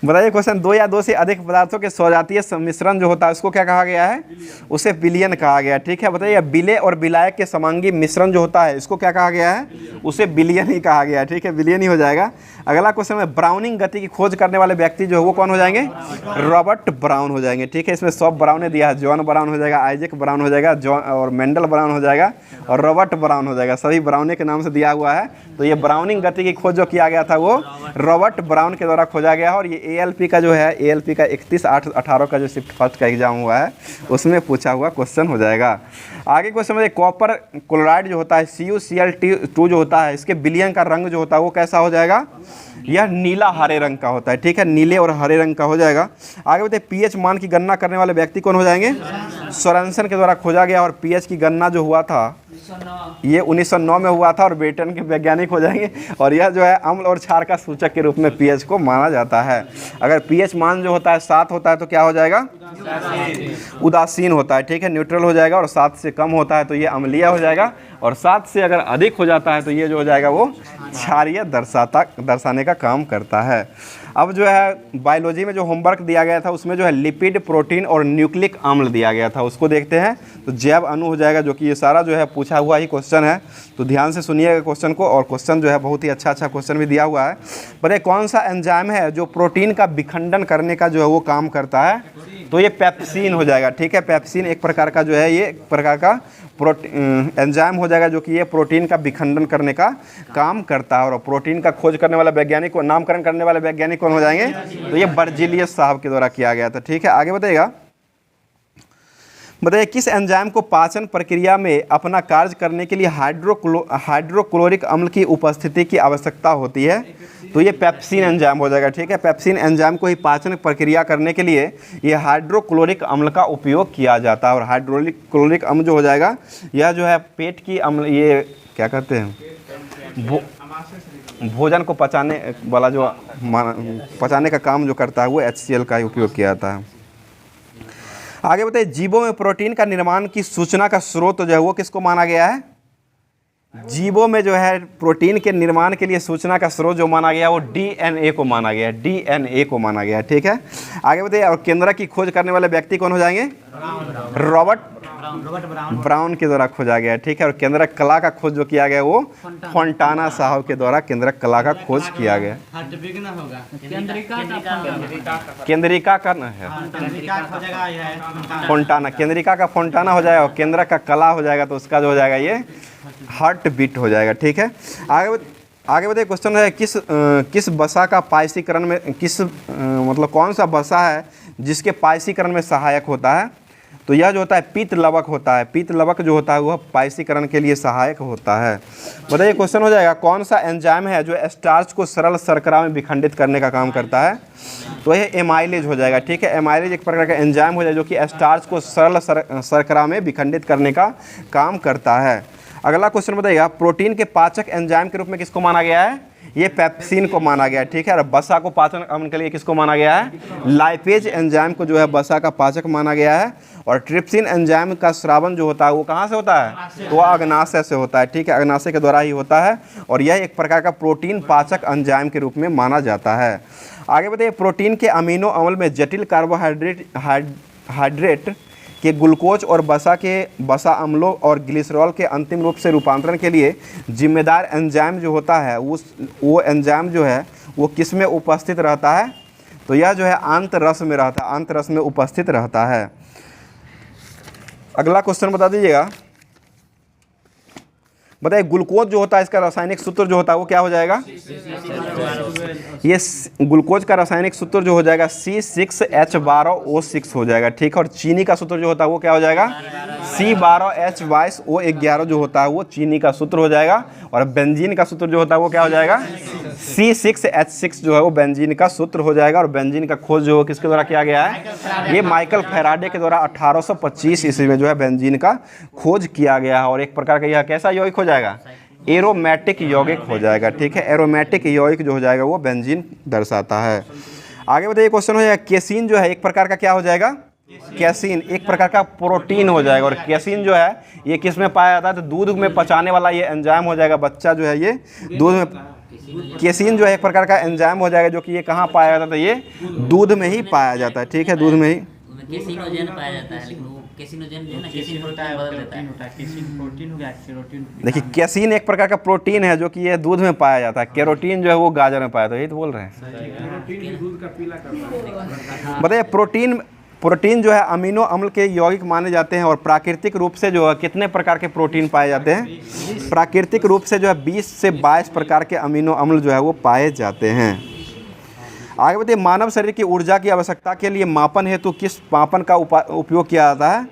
बताइए क्वेश्चन, दो या दो से अधिक पदार्थों के सजातीय सम्मिश्रण जो होता है उसको क्या कहा गया है? उसे विलयन कहा गया। ठीक है, बताइए, विलेय और विलायक के समांगी मिश्रण जो होता है इसको क्या कहा गया है? उसे विलयन ही कहा गया है। ठीक है, विलयन ही हो जाएगा। अगला क्वेश्चन में, ब्राउनिंग गति की खोज करने वाले व्यक्ति जो है वो कौन हो जाएंगे? रॉबर्ट ब्राउन हो जाएंगे। ठीक है, इसमें सब ब्राउन ने दिया है। जॉन ब्राउन हो जाएगा, आइजैक ब्राउन हो जाएगा, जॉन और मेंडल ब्राउन हो जाएगा और रॉबर्ट ब्राउन हो जाएगा। सभी ब्राउन के नाम से दिया हुआ है। तो ये ब्राउनिंग गति की खोज जो किया गया था वो रॉबर्ट ब्राउन के द्वारा खोजा गया है। और ये ALP का जो है ALP का 31/8/18 का जो शिफ्ट फर्स्ट का एग्जाम हुआ है उसमें पूछा हुआ क्वेश्चन हो जाएगा। आगे क्वेश्चन में, कॉपर क्लोराइड जो होता है CuCl2 जो होता है इसके विलयन का रंग जो होता है वो कैसा हो जाएगा? यह नीला हरे रंग का होता है। ठीक है, नीले और हरे रंग का हो जाएगा। आगे बताइए, pH मान की गणना करने वाले व्यक्ति कौन हो जाएंगे? सोरेनसन के द्वारा खोजा गया और पीएच की गणना जो हुआ था ये 1909 में हुआ था और ब्रिटेन के वैज्ञानिक हो जाएंगे। और यह जो है अम्ल और क्षार का सूचक के रूप में पीएच को माना जाता है। अगर पीएच मान जो होता है 7 होता है तो क्या हो जाएगा? उदासीन होता है, ठीक है, न्यूट्रल हो जाएगा। और 7 से कम होता है तो ये अम्लीय हो जाएगा। और 7 से अगर अधिक हो जाता है तो ये जो हो जाएगा वो क्षारीय दर्शाने का काम करता है। अब जो है बायोलॉजी में जो होमवर्क दिया गया था उसमें जो है लिपिड, प्रोटीन और न्यूक्लिक अम्ल दिया गया था, उसको देखते हैं। तो जैव अणु हो जाएगा, जो कि ये सारा जो है पूछा हुआ ही क्वेश्चन है, तो ध्यान से सुनिएगा क्वेश्चन को। और क्वेश्चन जो है बहुत ही अच्छा क्वेश्चन भी दिया हुआ है। पर कौन सा एंजाइम है जो प्रोटीन का विखंडन करने का जो है वो काम करता है? तो ये पेप्सिन हो जाएगा, ठीक है। पेप्सिन एक प्रकार का जो है ये एक प्रकार का एंजाइम हो जाएगा जो कि ये प्रोटीन का विखंडन करने का काम करता है। और प्रोटीन का खोज करने वाला वैज्ञानिक को नामकरण करने वाले वैज्ञानिक कौन हो जाएंगे? तो ये बर्जीलियस साहब के द्वारा किया गया था, ठीक है। आगे बताइएगा, किस एंजाइम को पाचन प्रक्रिया में अपना कार्य करने के लिए हाइड्रोक्लोरिक अम्ल की उपस्थिति की आवश्यकता होती है? तो ये पेप्सिन एंजाइम हो जाएगा, ठीक है। पेप्सिन एंजाइम को ही पाचन प्रक्रिया करने के लिए ये हाइड्रोक्लोरिक अम्ल का उपयोग किया जाता है। और हाइड्रोक्लोरिक अम्ल जो हो जाएगा यह जो है पेट की अम्ल, ये क्या कहते हैं, भोजन को पचाने वाला जो पचाने का काम जो करता है वो HCl का ही उपयोग किया जाता है। आगे बताइए, जीवों में प्रोटीन का निर्माण की सूचना का स्रोत जो है वो किसको माना गया है? जीवों में जो है प्रोटीन के निर्माण के लिए सूचना का स्रोत जो माना गया वो DNA को माना गया, DNA को माना गया, ठीक है। आगे बताइए, और केंद्रक की खोज करने वाले व्यक्ति कौन हो जाएंगे? रॉबर्ट ब्राउन के द्वारा खोजा गया, ठीक है। और केंद्रक कला का खोज जो किया गया वो फोंटाना साहब के द्वारा केंद्रक कला का खोज किया गया। केंद्रिका का न है, फोंटाना, केंद्रिका का फोंटाना हो जाएगा और केंद्रक का कला हो जाएगा तो उसका जो हो जाएगा ये हार्ट बीट हो जाएगा, ठीक है। आगे बताइए, क्वेश्चन है किस वसा का पायसीकरण में मतलब कौन सा वसा है जिसके पायसीकरण में सहायक होता है? तो यह जो होता है पीत लवक होता है। पीत लवक जो होता है वह पायसीकरण के लिए सहायक होता है। बताइए, क्वेश्चन हो जाएगा, कौन सा एंजाइम है जो स्टार्च को सरल शर्करा में विखंडित करने का काम करता है? तो यह एमाइलेज हो जाएगा, ठीक है। एमाइलेज एक प्रकार का एंजाइम हो जाएगा जो कि स्टार्च को सरल शर्करा में विखंडित करने का काम करता है। अगला क्वेश्चन बताइएगा, प्रोटीन के पाचक एंजाइम के रूप में किसको माना गया है? ये पेप्सिन को माना गया है, ठीक है। और वसा को पाचन अम्ल के लिए किसको माना गया है? लाइपेज एंजाइम को जो है वसा का पाचक माना गया है। और ट्रिप्सिन एंजाइम का स्रावन जो होता है वो कहाँ से होता है? तो अग्नाशय से होता है, ठीक है, अग्नाशय के द्वारा ही होता है। और यह एक प्रकार का प्रोटीन पाचक एंजाइम के रूप में माना जाता है। आगे बताइए, प्रोटीन के अमीनो अम्ल में जटिल कार्बोहाइड्रेट के ग्लूकोज और वसा अम्लों और ग्लिसरॉल के अंतिम रूप से रूपांतरण के लिए जिम्मेदार एंजाइम जो होता है वो एंजाइम जो है वो किस में उपस्थित रहता है? तो यह जो है आंतररस में रहता है, आंतररस में उपस्थित रहता है। अगला क्वेश्चन बता दीजिएगा, बताइए ग्लूकोज जो होता है इसका रासायनिक सूत्र जो होता है वो क्या हो जाएगा? ये ग्लूकोज का रासायनिक सूत्र जो हो जाएगा C6H12O6 हो जाएगा, ठीक है। और चीनी का सूत्र जो होता है वो क्या हो जाएगा? C12H22O11 जो होता है वो चीनी का सूत्र हो जाएगा। और बेंजीन का सूत्र जो होता है वो क्या हो जाएगा? C6H6 जो है वो बेंजीन का सूत्र हो जाएगा। और बेंजीन का खोज जो है किसके द्वारा किया गया है? ये माइकल फैराडे के द्वारा 1825 ईस्वी में जो है बेंजीन का खोज किया गया है। और एक प्रकार का यह कैसा यौगिक हो जाएगा? एरोमेटिक यौगिक हो जाएगा, ठीक है। एरोमेटिक यौगिक जो हो जाएगा वो बेंजीन दर्शाता है। आगे बताइए, क्वेश्चन हो जाएगा, केसीन जो है एक प्रकार का क्या हो जाएगा? कैसीन एक प्रकार का प्रोटीन हो जाएगा। और कैसीन जो है ये किस में पाया जाता है? तो दूध में पचाने वाला ये एंजाइम हो जाएगा। बच्चा जो है ये दूध में, केसीन जो है एक प्रकार का एंजाइम हो जाएगा जो कि ये कहाँ पाया जाता है? तो ये दूध में ही पाया जाता है, ठीक है, दूध में ही केसिनोजेन पाया जाता है। लेकिन वो केसिनोजेन जो है ना, केसिन प्रोटीन बदल देता है। केसिन प्रोटीन हो गया, केरोटीन। देखिए, केसीन एक प्रकार का प्रोटीन है जो कि ये दूध में पाया जाता है। केरोटीन जो है वो गाजर में पाया जाता है। यही तो बोल रहे हैं। बताइए, प्रोटीन जो है अमीनो अम्ल के यौगिक माने जाते हैं। और प्राकृतिक रूप से जो है कितने प्रकार के प्रोटीन पाए जाते हैं? प्राकृतिक रूप से जो है 20 से 22 प्रकार के अमीनो अम्ल जो है वो पाए जाते हैं। आगे बताइए, मानव शरीर की ऊर्जा की आवश्यकता के लिए मापन हेतु किस मापन का उपयोग किया जाता है?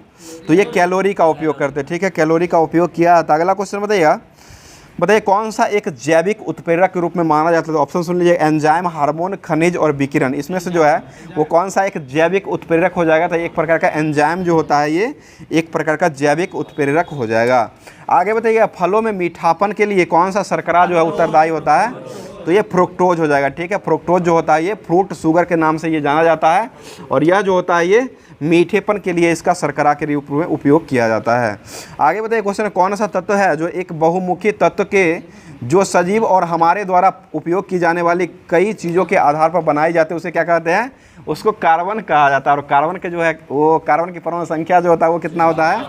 तो ये कैलोरी का उपयोग करते हैं, ठीक है, कैलोरी का उपयोग किया जाता है। अगला क्वेश्चन बताइएगा, बताइए कौन सा एक जैविक उत्प्रेरक के रूप में माना जाता है। तो ऑप्शन सुन लीजिए, एंजाइम, हार्मोन, खनिज और विकिरण। इसमें से जो है वो कौन सा एक जैविक उत्प्रेरक हो जाएगा। तो एक प्रकार का एंजाइम जो होता है ये एक प्रकार का जैविक उत्प्रेरक हो जाएगा। आगे बताइए, फलों में मीठापन के लिए कौन सा शर्करा जो है उत्तरदायी होता है। तो ये फ्रुक्टोज हो जाएगा। ठीक है, फ्रुक्टोज जो होता है ये फ्रूट शुगर के नाम से ये जाना जाता है, और यह जो होता है ये मीठेपन के लिए इसका शर्करा के रूप में उपयोग किया जाता है। आगे बताइए क्वेश्चन, कौन सा तत्व है जो एक बहुमुखी तत्व के जो सजीव और हमारे द्वारा उपयोग की जाने वाली कई चीज़ों के आधार पर बनाए जाते हैं, उसे क्या कहते हैं। उसको कार्बन कहा जाता है। और कार्बन के जो है वो कार्बन की परमाणु संख्या जो होता है वो कितना होता है,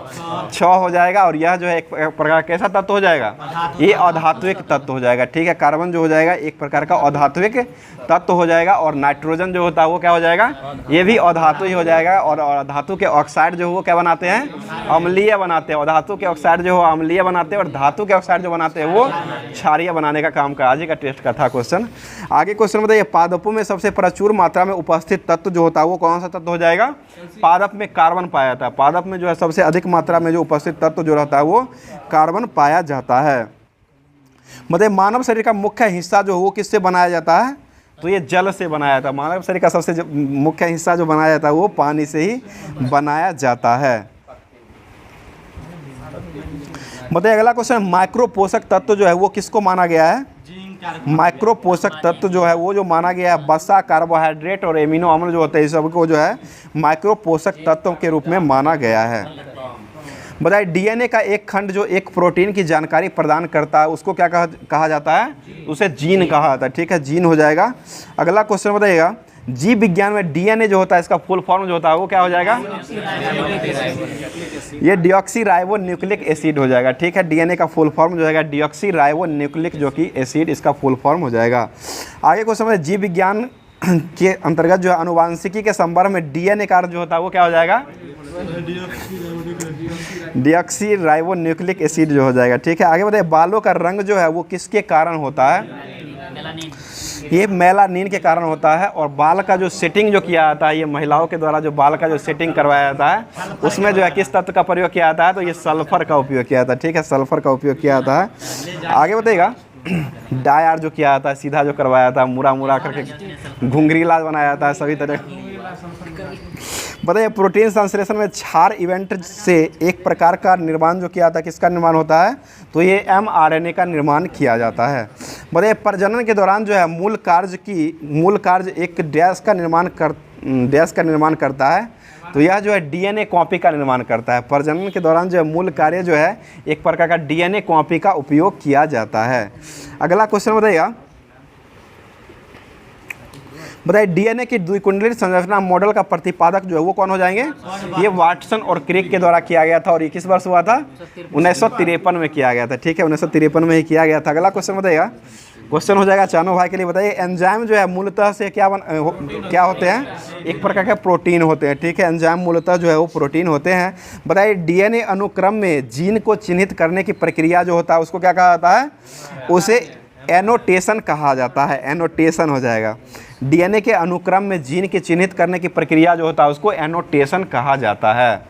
6 हो जाएगा। और यह जो है एक प्रकार कैसा तत्व हो जाएगा, ये अधात्विक तत्व हो जाएगा। ठीक है, कार्बन जो हो जाएगा एक प्रकार का अधात्विक तत्व हो जाएगा। और नाइट्रोजन जो होता है वो क्या हो जाएगा, ये भी अधातु ही हो जाएगा। और धातु के ऑक्साइड जो वो क्या बनाते हैं, अम्लीय बनाते हैं। और धातु के ऑक्साइड जो है अम्लीय बनाते हैं, और धातु के ऑक्साइड जो बनाते हैं वो क्षारीय बनाने का काम का आज ही का टेस्ट का था क्वेश्चन। आगे क्वेश्चन बताइए, पादपों में सबसे प्रचुर मात्रा में उपस्थित तत्व जो होता है वो कौन सा तत्व हो जाएगा। पादप में कार्बन पाया जाता है। पादप में जो है सबसे अधिक मात्रा में जो उपस्थित तत्व जो रहता है वो कार्बन पाया जाता है। मतलब मानव शरीर का मुख्य हिस्सा जो वो किससे बनाया जाता है, तो ये जल से बनाया जाता है। मानव शरीर का सबसे मुख्य हिस्सा जो बनाया जाता है वो पानी से ही बनाया जाता है। मतलब अगला क्वेश्चन, माइक्रो पोषक तत्व जो है वो किसको माना गया है। माइक्रो पोषक तत्व जो है वो जो माना गया है वसा, कार्बोहाइड्रेट और एमिनो अम्ल जो होते हैं, इस सबको जो है माइक्रो पोषक तत्व के रूप में माना गया है। बताइए, डीएनए का एक खंड जो एक प्रोटीन की जानकारी प्रदान करता है उसको क्या कहा जाता है, उसे जीन कहा जाता है। ठीक है, जीन हो जाएगा। अगला क्वेश्चन बताइएगा, जीव विज्ञान में डीएनए जो होता है इसका फुल फॉर्म जो होता है वो क्या हो जाएगा, ये डीऑक्सी राइबो न्यूक्लिक एसिड हो जाएगा। ठीक है, डीएनए का फुल फॉर्म जो है डीऑक्सी राइबो न्यूक्लिक जो कि एसिड, इसका फुल फॉर्म हो जाएगा। आगे क्वेश्चन में जीव विज्ञान के अंतर्गत जो है अनुवांशिकी के संदर्भ में डीएनए का जो होता है वो क्या हो जाएगा, डीऑक्सी राइबो न्यूक्लिक एसिड जो हो जाएगा। ठीक है, आगे बताइए, बालों का रंग जो है वो किसके कारण होता है। ये मेलानिन के कारण होता है। और बाल का जो सेटिंग जो किया जाता है, ये महिलाओं के द्वारा जो बाल का जो सेटिंग करवाया जाता है उसमें जो है किस तत्व का प्रयोग किया जाता है, तो ये सल्फर का उपयोग किया जाता है। ठीक है, सल्फर का उपयोग किया जाता है। आगे बताइएगा, डाई आर्ट जो किया जाता है, सीधा जो करवाया जाता है, मुड़ा मुड़ा करके घुंघरीला बनाया जाता है सभी तरह। बताइए, प्रोटीन संश्लेषण में क्षार इवेंट से एक प्रकार का निर्माण जो किया जाता है, किसका निर्माण होता है, तो ये mRNA का निर्माण किया जाता है। बताइए, प्रजनन के दौरान जो है मूल कार्य एक डैश का निर्माण करता है, तो यह जो है डीएनए कॉपी का निर्माण करता है। प्रजनन के दौरान जो है मूल कार्य जो है एक प्रकार का डीएनए कॉपी का उपयोग किया जाता है। अगला क्वेश्चन बताइए, डीएनए की द्विकुंडलित संरचना मॉडल का प्रतिपादक जो है वो कौन हो जाएंगे, ये वाटसन और क्रिक के द्वारा किया गया था। और ये किस वर्ष हुआ था, 1953 में किया गया था। ठीक है, 1953 में ही किया गया था। अगला क्वेश्चन बताइएगा, क्वेश्चन हो जाएगा चानू भाई के लिए। बताइए, एंजाइम जो है मूलतः से क्या होते हैं, एक प्रकार के प्रोटीन होते हैं। ठीक है, एंजाइम मूलतः जो है वो प्रोटीन होते हैं। बताइए, डीएनए अनुक्रम में जीन को चिन्हित करने की प्रक्रिया जो होता है उसको क्या कहा जाता है, उसे एनोटेशन कहा जाता है। एनोटेशन हो जाएगा। डीएनए के अनुक्रम में जीन के चिन्हित करने की प्रक्रिया जो होता है उसको एनोटेशन कहा जाता है।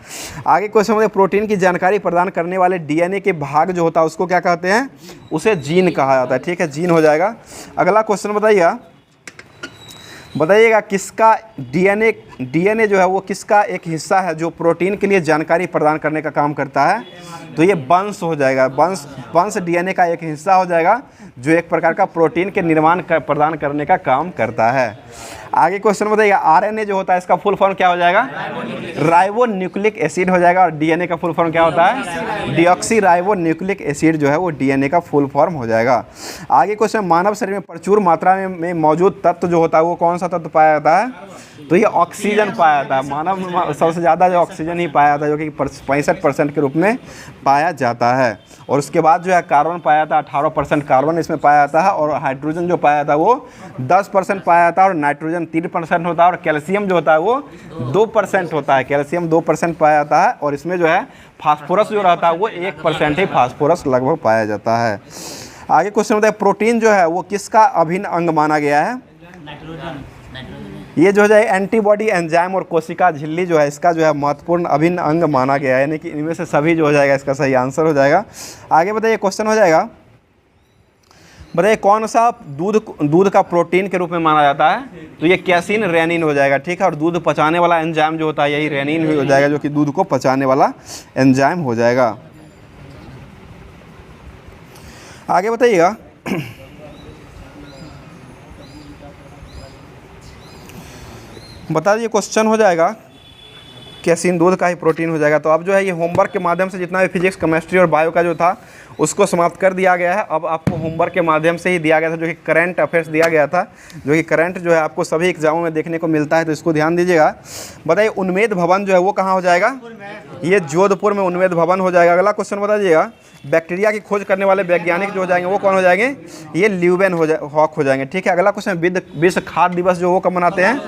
आगे क्वेश्चन में, प्रोटीन की जानकारी प्रदान करने वाले डीएनए के भाग जो होता है उसको क्या कहते हैं, उसे जीन कहा जाता है। ठीक है, जीन हो जाएगा। अगला क्वेश्चन बताइएगा किसका डीएनए जो है वो किसका एक हिस्सा है जो प्रोटीन के लिए जानकारी प्रदान करने का काम करता है, तो ये वंश हो जाएगा। वंश डीएनए का एक हिस्सा हो जाएगा जो एक प्रकार का प्रोटीन के निर्माण प्रदान करने का काम करता है। आगे क्वेश्चन बताइएगा, आरएनए जो होता है इसका फुल फॉर्म क्या हो जाएगा, राइबो न्यूक्लिक एसिड हो जाएगा। और डीएनए का फुल फॉर्म क्या होता है, डीऑक्सी राइबो न्यूक्लिक एसिड जो है वो डीएनए का फुल फॉर्म हो जाएगा। आगे क्वेश्चन, मानव शरीर में प्रचुर मात्रा में मौजूद तत्व जो होता है वो कौन सा तत्व पाया जाता है, तो ये ऑक्सीजन पाया जाता है। मानव में सबसे ज़्यादा जो ऑक्सीजन ही पाया जाता है जो कि 65% के रूप में पाया जाता है। और उसके बाद जो है कार्बन पाया जाता है, 18% कार्बन इसमें पाया जाता है। और हाइड्रोजन जो पाया जाता है वो 10% पाया जाता है। और नाइट्रोजन 3% होता है। और कैल्शियम जो होता है वो 2% होता है। कैल्शियम 2% पाया जाता है। और इसमें जो है फास्फोरस जो रहता है वो 1% ही फास्फोरस लगभग पाया जाता है। आगे क्वेश्चन होता है, प्रोटीन जो है वो किसका अभिन्न अंग माना गया है, ये जो हो जाए एंटीबॉडी, एंजाइम और कोशिका झिल्ली जो है इसका जो है महत्वपूर्ण अभिन्न अंग माना गया है। यानी कि इनमें से सभी जो हो जाएगा इसका सही आंसर हो जाएगा। आगे बताइए क्वेश्चन हो जाएगा, बताइए कौन सा दूध का प्रोटीन के रूप में माना जाता है? तो ये कैसीन रेनिन हो जाएगा, ठीक है। और दूध पचाने वाला एंजाइम जो होता है यही रेनिन हो जाएगा, जो कि दूध को पचाने वाला एंजाइम हो जाएगा। आगे बताइएगा। बता दीजिए, क्वेश्चन हो जाएगा कैसीन दूध का ही प्रोटीन हो जाएगा। तो अब जो है ये होमवर्क के माध्यम से जितना भी फिजिक्स, केमिस्ट्री और बायो का जो था उसको समाप्त कर दिया गया है। अब आपको होमवर्क के माध्यम से ही दिया गया था, जो कि करंट अफेयर्स दिया गया था, जो कि करंट जो है आपको सभी एग्जामों में देखने को मिलता है, तो इसको ध्यान दीजिएगा। बताइए उन्मेद भवन जो है वो कहाँ हो जाएगा? ये जोधपुर में उन्मेद भवन हो जाएगा। अगला क्वेश्चन बता दीजिएगा, बैक्टीरिया की खोज करने वाले वैज्ञानिक जो हो जाएंगे वो कौन हो जाएंगे? ये ल्यूवेन हॉक हो जाएंगे, ठीक है। अगला क्वेश्चन, विश्व खाद्य दिवस जो वो कब मनाते हैं?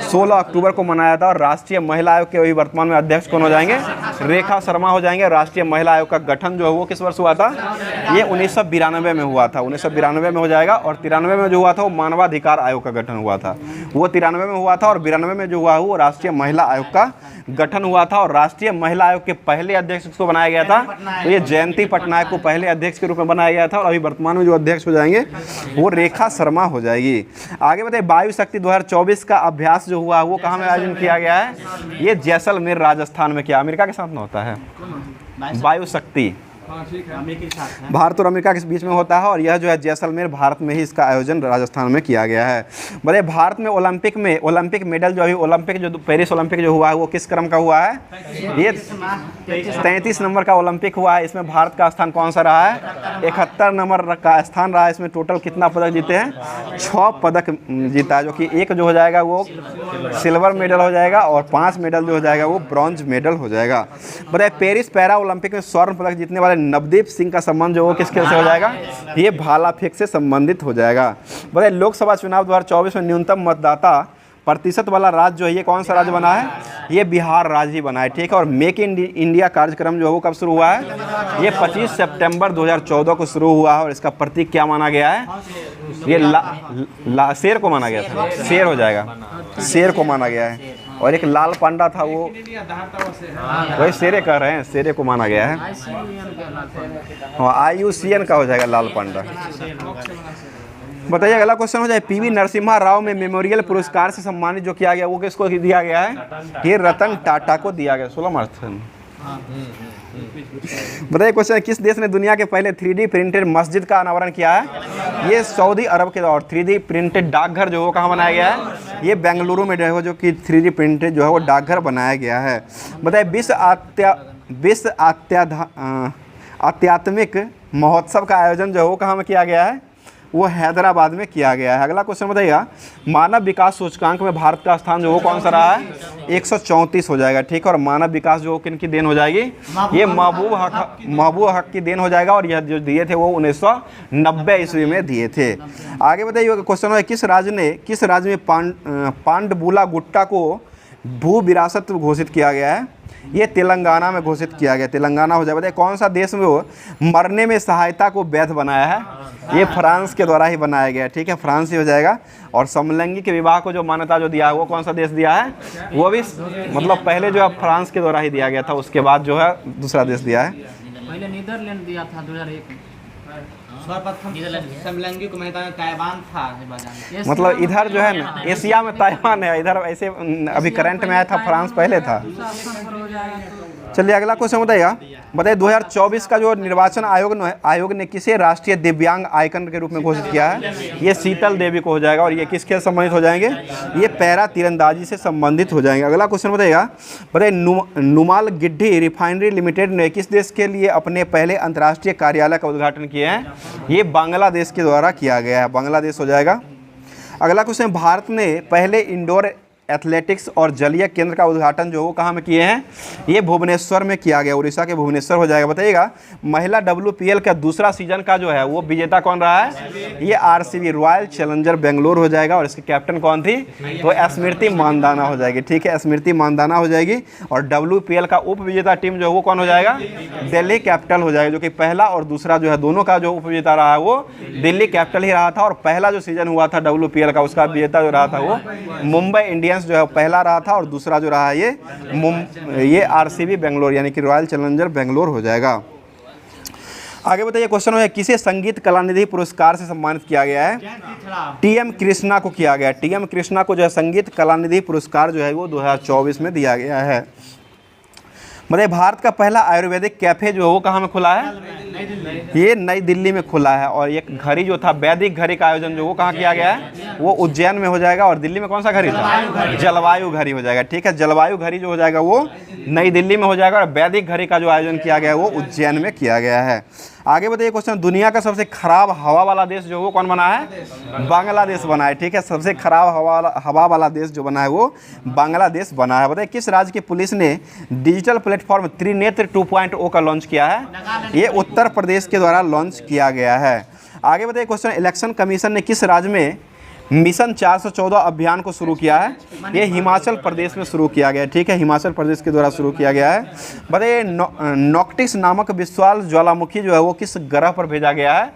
16 अक्टूबर को मनाया था। और राष्ट्रीय महिला आयोग के वही वर्तमान में अध्यक्ष कौन हो जाएंगे? रेखा शर्मा हो जाएंगे। राष्ट्रीय महिला आयोग का गठन जो है वो किस वर्ष हुआ था? ये 1992 में हुआ था, 1992 में हो जाएगा। और 93 में जो हुआ था वो मानवाधिकार आयोग का गठन हुआ था, वो 93 में हुआ था। और 92 में जो हुआ वो राष्ट्रीय महिला आयोग का गठन हुआ था। और राष्ट्रीय महिला आयोग के पहले अध्यक्ष को बनाया गया था, तो ये जयंती पटनायक को पहले अध्यक्ष के रूप में बनाया गया था। और अभी वर्तमान में जो अध्यक्ष हो जाएंगे वो रेखा शर्मा हो जाएगी। आगे बताइए, वायु शक्ति 2024 का अभ्यास जो हुआ वो कहाँ में आयोजन किया गया है? ये जैसलमेर राजस्थान में किया। अमेरिका के साथ में होता है वायु शक्ति, भारत और अमेरिका के बीच में होता है। और यह जो है जैसलमेर भारत में ही इसका आयोजन राजस्थान में किया गया है। बताइए भारत में ओलंपिक मेडल जो अभी ओलंपिक जो पेरिस ओलंपिक जो हुआ है वो किस क्रम का हुआ है? ये 33 नंबर का ओलंपिक हुआ है। इसमें भारत का स्थान कौन सा रहा है? 71 नंबर का स्थान रहा है। इसमें टोटल कितना पदक जीते हैं? 6 पदक जीता है, जो कि एक जो हो जाएगा वो सिल्वर मेडल हो जाएगा और 5 मेडल जो हो जाएगा वो ब्रॉन्ज मेडल हो जाएगा। बताइए पेरिस पैरा ओलंपिक में स्वर्ण पदक जीतने वाले नवदीप सिंह का संबंध जो वो किस खेल से हो जाएगा? ये भाला फेंक से संबंधित हो जाएगा। बताइए लोकसभा चुनाव 2024 में न्यूनतम मतदाता प्रतिशत वाला राज्य जो है ये कौन सा राज्य बना है? ये बिहार राज्य ही बना है, ठीक है। और मेक इन इंडिया कार्यक्रम जो है वो कब शुरू हुआ है? ये 25 सितंबर 2014 को शुरू हुआ है। और इसका प्रतीक क्या माना गया है? ये शेर को माना गया था, शेर हो जाएगा, शेर को माना गया है। और एक लाल पांडा था वो, वही शेरे कह रहे हैं, शेरे को माना गया है। हाँ IUCN का हो जाएगा लाल पांडा। बताइए अगला क्वेश्चन हो जाए, PV नरसिम्हा राव में मेमोरियल पुरस्कार से सम्मानित जो किया गया वो किसको दिया गया है? ये रतन टाटा को दिया गया। 16 मार्च। बताइए क्वेश्चन, किस देश ने दुनिया के पहले 3D प्रिंटेड मस्जिद का अनावरण किया है? ये सऊदी अरब के। और 3D प्रिंटेड डाकघर जो वो कहाँ बनाया गया है? ये बेंगलुरु में जो कि 3D प्रिंटेड जो है वो डाकघर बनाया गया है। बताइए विश्व आध्यात्मिक महोत्सव का आयोजन जो है वो कहाँ में किया गया है? वो हैदराबाद में किया गया है। अगला क्वेश्चन बताइएगा, मानव विकास सूचकांक में भारत का स्थान जो वो कौन सा रहा है? 134 हो जाएगा, ठीक है। और मानव विकास जो किन की देन हो जाएगी? ये महबूब हक की देन हो जाएगा। और यह जो दिए थे वो 1990 ईस्वी में दिए थे। आगे बताइए क्वेश्चन है, किस राज्य में पांडबुला गुट्टा को भू विरासत घोषित किया गया है? ये तेलंगाना में घोषित किया गया, तेलंगाना हो जाएगा। बताइए कौन सा देश में वो मरने में सहायता को वैध बनाया है? ये फ्रांस के द्वारा ही बनाया गया, ठीक है, फ्रांस ही हो जाएगा। और समलैंगिक विवाह को जो मान्यता जो दिया है वो कौन सा देश दिया है? वो भी मतलब पहले जो है फ्रांस के द्वारा ही दिया गया था, उसके बाद जो है दूसरा देश दिया है। पहले नीदरलैंड दिया था 2001 में। समलैंगिक में ताइवान था। मतलब इधर जो है ना एशिया में ताइवान है, इधर ऐसे अभी करंट में आया था, फ्रांस पहले था। चलिए अगला क्वेश्चन बताइए 2024 का जो निर्वाचन आयोग ने किसे राष्ट्रीय दिव्यांग आइकन के रूप में घोषित किया है? ये शीतल देवी को हो जाएगा। और ये किसके से संबंधित हो जाएंगे? ये पैरा तीरंदाजी से संबंधित हो जाएंगे। अगला क्वेश्चन बताइए नुमाल गिड्डी रिफाइनरी लिमिटेड ने किस देश के लिए अपने पहले अंतर्राष्ट्रीय कार्यालय का उद्घाटन किया है? ये बांग्लादेश के द्वारा किया गया है, बांग्लादेश हो जाएगा। अगला क्वेश्चन, भारत ने पहले इंडोर एथलेटिक्स और जलीय केंद्र का उद्घाटन जो वो कहाँ में किए हैं? ये भुवनेश्वर में किया गया, उड़ीसा के भुवनेश्वर हो जाएगा। बताइएगा महिला WPL का दूसरा सीजन का जो है वो विजेता कौन रहा है? ये RCB रॉयल चैलेंजर बेंगलोर हो जाएगा। और इसकी कैप्टन कौन थी? तो स्मृति मानदाना हो जाएगी, ठीक है, स्मृति मानदाना हो जाएगी। और WPL का उप विजेता टीम जो है वो कौन हो जाएगा? दिल्ली कैपिटल हो जाएगा, जो कि पहला और दूसरा जो है दोनों का जो उप विजेता रहा है वो दिल्ली कैपिटल ही रहा था। और पहला जो सीजन हुआ था WPL का उसका विजेता जो रहा था वो मुंबई इंडियंस जो है पहला रहा था। और दूसरा जो रहा ये RCB बेंगलोर यानी कि रॉयल चैलेंजर बेंगलोर हो जाएगा। आगे बताइए क्वेश्चन है, किसे संगीत कलानिधि पुरस्कार से सम्मानित किया गया है? टीएम कृष्णा को किया गया। टीएम कृष्णा को जो है संगीत कलानिधि पुरस्कार जो है वो 2024 में दिया गया है। मतलब भारत का पहला आयुर्वेदिक कैफे जो है वो कहाँ में खुला है? ये नई दिल्ली में खुला है। और एक घड़ी जो था, वैदिक घड़ी का आयोजन जो वो कहाँ किया गया है? वो उज्जैन में हो जाएगा। और दिल्ली में कौन सा घड़ी था? जलवायु घड़ी हो जाएगा। ठीक है, जलवायु घड़ी जो हो जाएगा वो नई दिल्ली में हो जाएगा। और वैदिक घड़ी का जो आयोजन किया गया है वो उज्जैन में किया गया है। आगे बताइए क्वेश्चन, दुनिया का सबसे खराब हवा वाला देश जो वो कौन बना है? बांग्लादेश बना है। ठीक है, सबसे खराब हवा वाला देश जो बना है वो बांग्लादेश बना है। बताइए किस राज्य की पुलिस ने डिजिटल प्लेटफॉर्म त्रिनेत्र 2.0 का लॉन्च किया है? ये उत्तर प्रदेश के द्वारा लॉन्च किया गया है। आगे बताइए क्वेश्चन, इलेक्शन कमीशन ने किस राज्य में मिशन 414 अभियान को शुरू किया है? ये हिमाचल प्रदेश में शुरू किया गया है। ठीक है, हिमाचल प्रदेश के द्वारा शुरू किया गया है। बताइए नॉक्टिक्स नामक विशाल ज्वालामुखी जो है वो किस ग्रह पर भेजा गया है?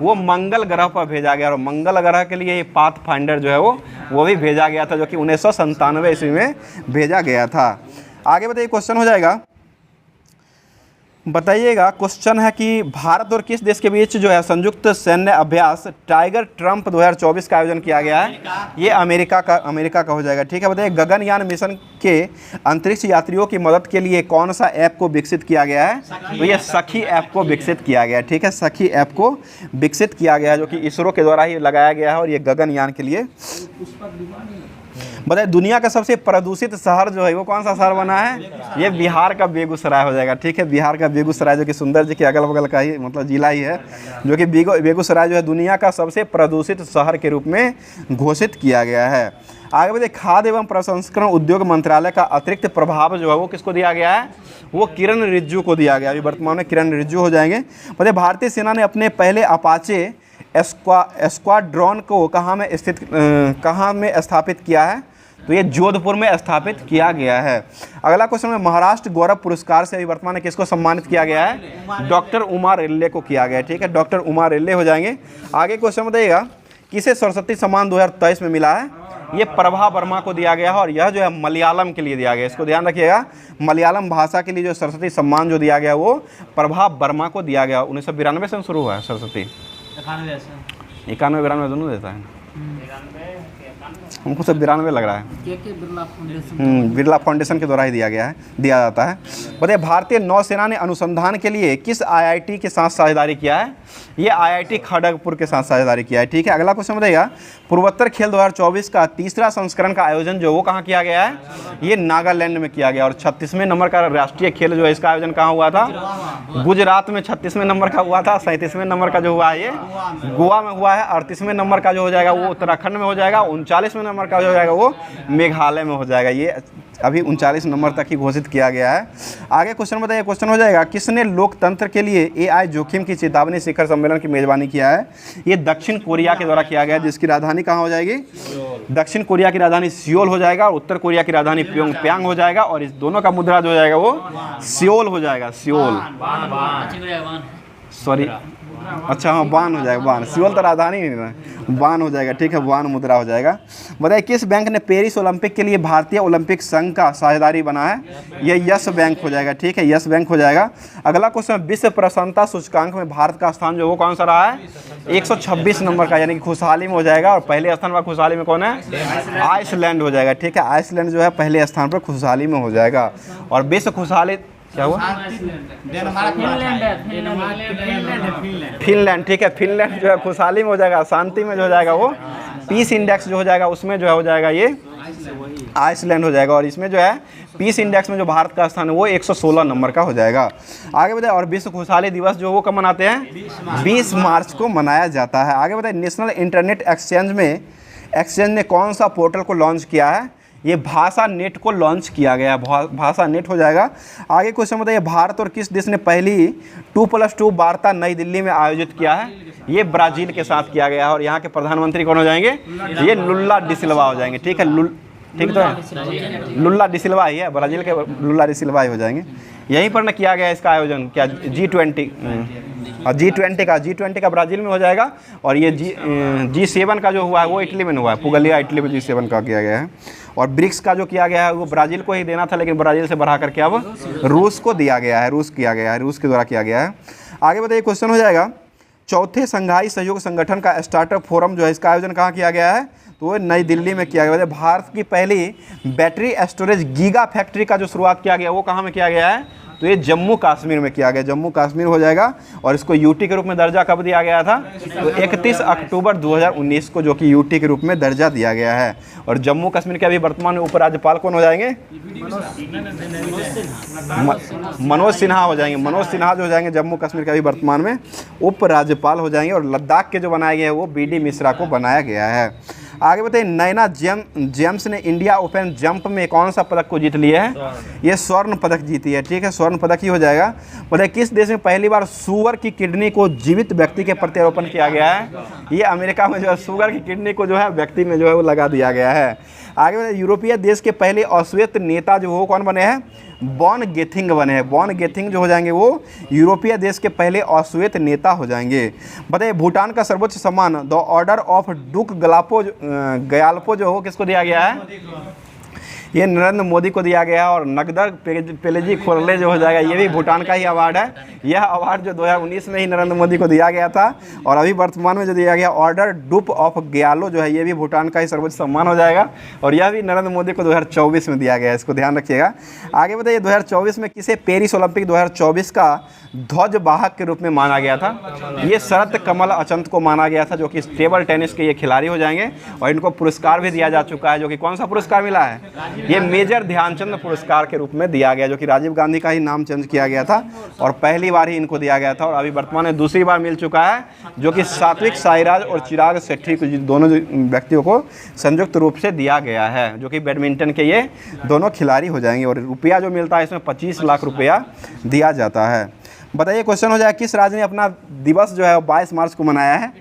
वो मंगल ग्रह पर भेजा गया। और मंगल ग्रह के लिए पाथ फाइंडर जो है वो भी भेजा गया था, जो कि 1997 ईस्वी में भेजा गया था। आगे बताइए क्वेश्चन हो जाएगा, बताइएगा क्वेश्चन है कि भारत और किस देश के बीच जो है संयुक्त सैन्य अभ्यास टाइगर ट्रम्प 2024 का आयोजन किया गया है? ये अमेरिका का हो जाएगा। ठीक है, बताइए गगनयान मिशन के अंतरिक्ष यात्रियों की मदद के लिए कौन सा ऐप को विकसित किया गया है? तो ये सखी ऐप को विकसित किया गया है। ठीक है, सखी ऐप को विकसित किया गया है, जो कि इसरो के द्वारा ही लगाया गया है। और ये गगनयान के लिए। बताइए दुनिया का सबसे प्रदूषित शहर जो है वो कौन सा शहर बना है? ये बिहार का बेगूसराय हो जाएगा। ठीक है, बिहार का बेगूसराय जो कि सुंदर जी के अगल बगल का ही मतलब जिला ही है, जो कि बेगूसराय जो है दुनिया का सबसे प्रदूषित शहर के रूप में घोषित किया गया है। आगे बताइए खाद्य एवं प्रसंस्करण उद्योग मंत्रालय का अतिरिक्त प्रभाव जो है वो किसको दिया गया है? वो किरण रिजिजू को दिया गया है। अभी वर्तमान में किरण रिजिजू हो जाएंगे। बताइए भारतीय सेना ने अपने पहले अपाचे स्क्वाड्रॉन को कहाँ में स्थापित किया है? तो ये जोधपुर में स्थापित किया गया है। अगला क्वेश्चन में महाराष्ट्र गौरव पुरस्कार से अभी वर्तमान में किसको सम्मानित किया गया है? डॉक्टर उमा रेल्वे को किया गया है। ठीक है, डॉक्टर उमा रेल्वे हो जाएंगे। आगे क्वेश्चन बताइएगा, किसे सरस्वती सम्मान 2023 में मिला है? ये प्रभा वर्मा को दिया गया है। और यह जो है मलयालम के लिए दिया गया है। इसको ध्यान रखिएगा, मलयालम भाषा के लिए जो सरस्वती सम्मान जो दिया गया वो प्रभा वर्मा को दिया गया। 1992 से शुरू हुआ है सरस्वती। 91-92 दोनों देता है। हमको सब 92 लग रहा है। बिरला फाउंडेशन के द्वारा ही दिया जाता है। बताइए भारतीय नौसेना ने अनुसंधान के लिए किस आईआईटी के साथ साझेदारी किया है? ये आईआईटी खड़गपुर के साथ साझेदारी किया है। ठीक है, अगला क्वेश्चन बताइएगा, पूर्वोत्तर खेल 2024 का तीसरा संस्करण का आयोजन जो वो कहाँ किया गया है? ये नागालैंड में किया गया। और 36वें नंबर का राष्ट्रीय खेल जो है इसका आयोजन कहाँ हुआ था? गुजरात में 36वें नंबर का हुआ था। 37वें नंबर का जो हुआ है ये गोवा में हुआ है। 38वें नंबर का जो हो जाएगा वो उत्तराखंड में हो जाएगा। 39वें नंबर का जो हो जाएगा वो मेघालय में हो जाएगा। ये अभी 39 नंबर तक ही घोषित किया गया है। आगे क्वेश्चन बताइए, क्वेश्चन हो जाएगा, किसने लोकतंत्र के लिए एआई जोखिम की चेतावनी शिखर सम्मेलन की मेजबानी किया है? ये दक्षिण कोरिया के द्वारा किया गया, जिसकी राजधानी कहाँ हो जाएगी? दक्षिण कोरिया की राजधानी सियोल हो जाएगा। और उत्तर कोरिया की राजधानी प्योंगयांग हो जाएगा। और इस दोनों का मुद्रा जो हो जाएगा वो सियोल हो जाएगा। सियोल, सॉरी, अच्छा हाँ, बान हो जाएगा। बान, सियोल तो राजधानी नहीं ना, बान हो जाएगा। ठीक है, बान मुद्रा हो जाएगा। बताइए किस बैंक ने पेरिस ओलंपिक के लिए भारतीय ओलंपिक संघ का साझेदारी बना है? ये यस बैंक हो जाएगा। ठीक है, यस बैंक हो जाएगा। अगला क्वेश्चन, विश्व प्रसन्नता सूचकांक में भारत का स्थान जो वो कौन सा रहा है? 126 नंबर का, यानी कि खुशहाली में हो जाएगा। और पहले स्थान पर खुशहाली में कौन है? आइसलैंड हो जाएगा। ठीक है, आइसलैंड जो है पहले स्थान पर खुशहाली में हो जाएगा। और विश्व खुशहाली क्या हुआ? फिनलैंड। ठीक है, फिनलैंड जो है खुशहाली में हो जाएगा। शांति में जो हो जाएगा वो पीस इंडेक्स जो हो जाएगा उसमें जो है हो जाएगा ये आइसलैंड हो जाएगा। और इसमें जो है पीस इंडेक्स में जो भारत का स्थान है वो 116 नंबर का हो जाएगा। आगे बताइए, और विश्व खुशहाली दिवस जो वो कब मनाते हैं? 20 मार्च को मनाया जाता है। आगे बताइए, नेशनल इंटरनेट एक्सचेंज ने कौन सा पोर्टल को लॉन्च किया है? ये भाषा नेट को लॉन्च किया गया है। भाषा नेट हो जाएगा। आगे क्वेश्चन बताइए, भारत और किस देश ने पहली 2+2 वार्ता नई दिल्ली में आयोजित किया है? ये ब्राज़ील के साथ किया गया है। और यहाँ के प्रधानमंत्री कौन हो जाएंगे? ये लुल्ला डी सिल्वा हो जाएंगे। ठीक है, ठीक तो है, लुल्ला डी सिल्वा ही है, ब्राज़ील के लुल्ला डी सिल्वा ही हो जाएंगे। यहीं पर न किया गया इसका आयोजन, क्या G20 और G20 का ब्राज़ील में हो जाएगा। और ये G7 का जो हुआ है वो इटली में हुआ है। पुगलिया इटली में G7 का किया गया है। और ब्रिक्स का जो किया गया है वो ब्राज़ील को ही देना था, लेकिन ब्राज़ील से बढ़ा करके अब रूस को दिया गया है। रूस के द्वारा किया गया है। आगे बताइए, क्वेश्चन हो जाएगा, चौथे संघाई सहयोग संगठन का स्टार्टअप फोरम जो है इसका आयोजन कहाँ किया गया है? तो वो नई दिल्ली में किया गया है। भारत की पहली बैटरी स्टोरेज गीगा फैक्ट्री का जो शुरुआत किया गया वो कहाँ में किया गया है? तो ये जम्मू कश्मीर में किया गया, जम्मू कश्मीर हो जाएगा। और इसको यूटी के रूप में दर्जा कब दिया गया था? तो 31 अक्टूबर 2019 को जो कि यूटी के रूप में दर्जा दिया गया है। और जम्मू कश्मीर के अभी वर्तमान में उपराज्यपाल कौन हो जाएंगे? मनोज सिन्हा हो जाएंगे। मनोज सिन्हा जो हो जाएंगे जम्मू कश्मीर के अभी वर्तमान में उपराज्यपाल हो जाएंगे। और लद्दाख के जो बनाए गए हैं वो बीडी मिश्रा को बनाया गया है। आगे बताइए, नैना जेम्स ने इंडिया ओपन जंप में कौन सा पदक को जीत लिया है? ये स्वर्ण पदक जीती है। ठीक है, स्वर्ण पदक ही हो जाएगा। बताइए, किस देश में पहली बार सुअर की किडनी को जीवित व्यक्ति के प्रत्यारोपण किया गया है? ये अमेरिका में जो है सुअर की किडनी को जो है व्यक्ति में जो है वो लगा दिया गया है। आगे बताइए, यूरोपीय देश के पहले अश्वेत नेता जो वो कौन बने हैं? बॉन गेथिंग बने हैं। बॉन गेथिंग जो हो जाएंगे वो यूरोपीय देश के पहले अश्वेत नेता हो जाएंगे। बताइए, भूटान का सर्वोच्च सम्मान द ऑर्डर ऑफ डुक गयाल्पो जो हो किसको दिया गया है? ये नरेंद्र मोदी को दिया गया है। और नगदर पेलेजी खोरले जो हो जाएगा ये भी भूटान का ही अवार्ड है। यह अवार्ड जो 2019 में ही नरेंद्र मोदी को दिया गया था। और अभी वर्तमान में जो दिया गया ऑर्डर डुप ऑफ ग्यालो जो है ये भी भूटान का ही सर्वोच्च सम्मान हो जाएगा। और यह भी नरेंद्र मोदी को 2024 में दिया गया है, इसको ध्यान रखिएगा। आगे बताइए, 2024 में किसे पेरिस ओलंपिक 2024 का ध्वजवाहक के रूप में माना गया था? ये शरत कमल अचंत को माना गया था, जो कि टेबल टेनिस के ये खिलाड़ी हो जाएंगे। और इनको पुरस्कार भी दिया जा चुका है, जो कि कौन सा पुरस्कार मिला है? ये मेजर ध्यानचंद पुरस्कार के रूप में दिया गया, जो कि राजीव गांधी का ही नाम चेंज किया गया था और पहली बार ही इनको दिया गया था। और अभी वर्तमान में दूसरी बार मिल चुका है, जो कि सात्विक साईराज और चिराग शेट्टी को दोनों व्यक्तियों को संयुक्त रूप से दिया गया है, जो कि बैडमिंटन के ये दोनों खिलाड़ी हो जाएंगे। और रुपया जो मिलता है इसमें 25 लाख रुपया दिया जाता है। बताइए, क्वेश्चन हो जाए, किस राज्य ने अपना दिवस जो है 22 मार्च को मनाया है?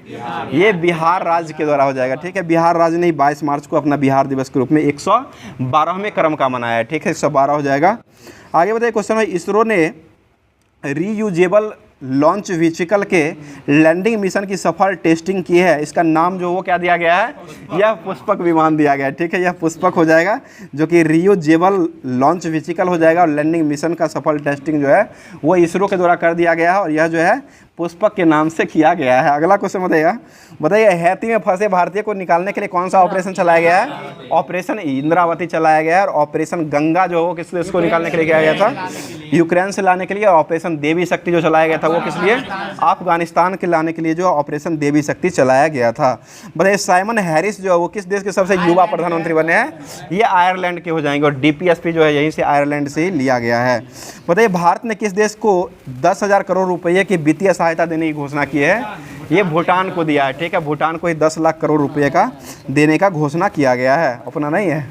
ये बिहार राज्य के द्वारा हो जाएगा। ठीक है, बिहार राज्य ने 22 मार्च को अपना बिहार दिवस के रूप में 112वें क्रम का मनाया है। ठीक है, 112 हो जाएगा। आगे बताइए, क्वेश्चन है, इसरो ने रीयूजेबल लॉन्च व्हीकल के लैंडिंग मिशन की सफल टेस्टिंग की है। इसका नाम जो वो क्या दिया गया है? यह पुष्पक विमान दिया गया है। ठीक है, यह पुष्पक हो जाएगा, जो कि रीयूजेबल लॉन्च व्हीकल हो जाएगा। और लैंडिंग मिशन का सफल टेस्टिंग जो है वो इसरो के द्वारा कर दिया गया है। और यह जो है पुष्पक के नाम से किया गया है। अगला क्वेश्चन बताइए, हैती में फंसे भारतीय को निकालने के लिए कौन सा ऑपरेशन चलाया गया है? ऑपरेशन इंद्रावती चलाया गया है। और ऑपरेशन गंगा जो हो किस देश को निकालने के लिए किया गया था? यूक्रेन से लाने के लिए। ऑपरेशन देवी शक्ति जो चलाया गया था वो किस लिए? अफगानिस्तान के लाने के लिए जो ऑपरेशन देवी शक्ति चलाया गया था। बताइए, साइमन हैरिस जो है वो किस देश के सबसे युवा प्रधानमंत्री बने हैं? ये आयरलैंड के हो जाएंगे। और DPSP जो है यहीं से आयरलैंड से ही लिया गया है। बताइए, भारत ने किस देश को 10,000 करोड़ रुपये की वित्तीय सहायता देने की घोषणा की है? ये भूटान को दिया है। ठीक है, भूटान को ही 10 लाख करोड़ रुपये का देने का घोषणा किया गया है, अपना नहीं है।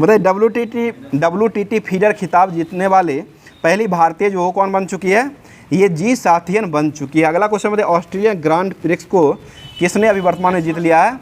बताइए, WTT फीडर खिताब जीतने वाले पहली भारतीय जो कौन बन चुकी है? ये जी साथियन बन चुकी है। अगला क्वेश्चन बताइए, ऑस्ट्रेलियन ग्रांड प्रिक्स को किसने अभी वर्तमान में जीत लिया है?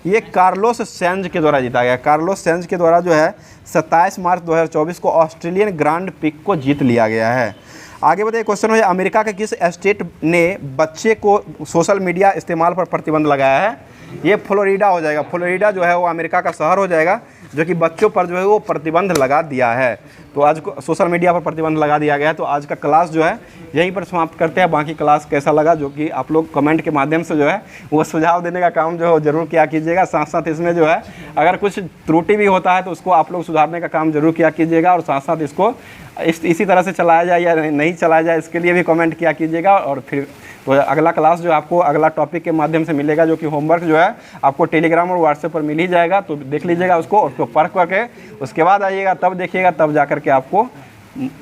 ये कार्लोस सेंज के द्वारा जीता गया। कार्लोस सेंज के द्वारा जो है 27 मार्च 2024 को ऑस्ट्रेलियन ग्रांड प्रिक्स को जीत लिया गया है। आगे बताइए, क्वेश्चन है, अमेरिका के किस स्टेट ने बच्चे को सोशल मीडिया इस्तेमाल पर प्रतिबंध लगाया है? ये फ्लोरिडा हो जाएगा। फ्लोरिडा जो है वो अमेरिका का शहर हो जाएगा, जो कि बच्चों पर जो है वो प्रतिबंध लगा दिया है। तो आज को सोशल मीडिया पर प्रतिबंध लगा दिया गया है। तो आज का क्लास जो है यहीं पर समाप्त करते हैं। बाकी क्लास कैसा लगा जो कि आप लोग कमेंट के माध्यम से जो है वो सुझाव देने का काम जो है ज़रूर किया कीजिएगा। साथ साथ इसमें जो है अगर कुछ त्रुटि भी होता है तो उसको आप लोग सुधारने का काम जरूर किया कीजिएगा। और साथ साथ इसको इसी तरह से चलाया जाए या नहीं चलाया जाए इसके लिए भी कमेंट किया कीजिएगा। और फिर तो अगला क्लास जो आपको अगला टॉपिक के माध्यम से मिलेगा, जो कि होमवर्क जो है आपको टेलीग्राम और व्हाट्सएप पर मिल ही जाएगा। तो देख लीजिएगा उसको पढ़ करके उसके बाद आइएगा, तब देखिएगा, तब जा करके आपको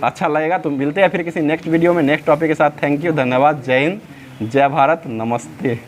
अच्छा लगेगा। तो मिलते हैं फिर किसी नेक्स्ट वीडियो में नेक्स्ट टॉपिक के साथ। थैंक यू, धन्यवाद, जय हिंद, जय भारत, नमस्ते।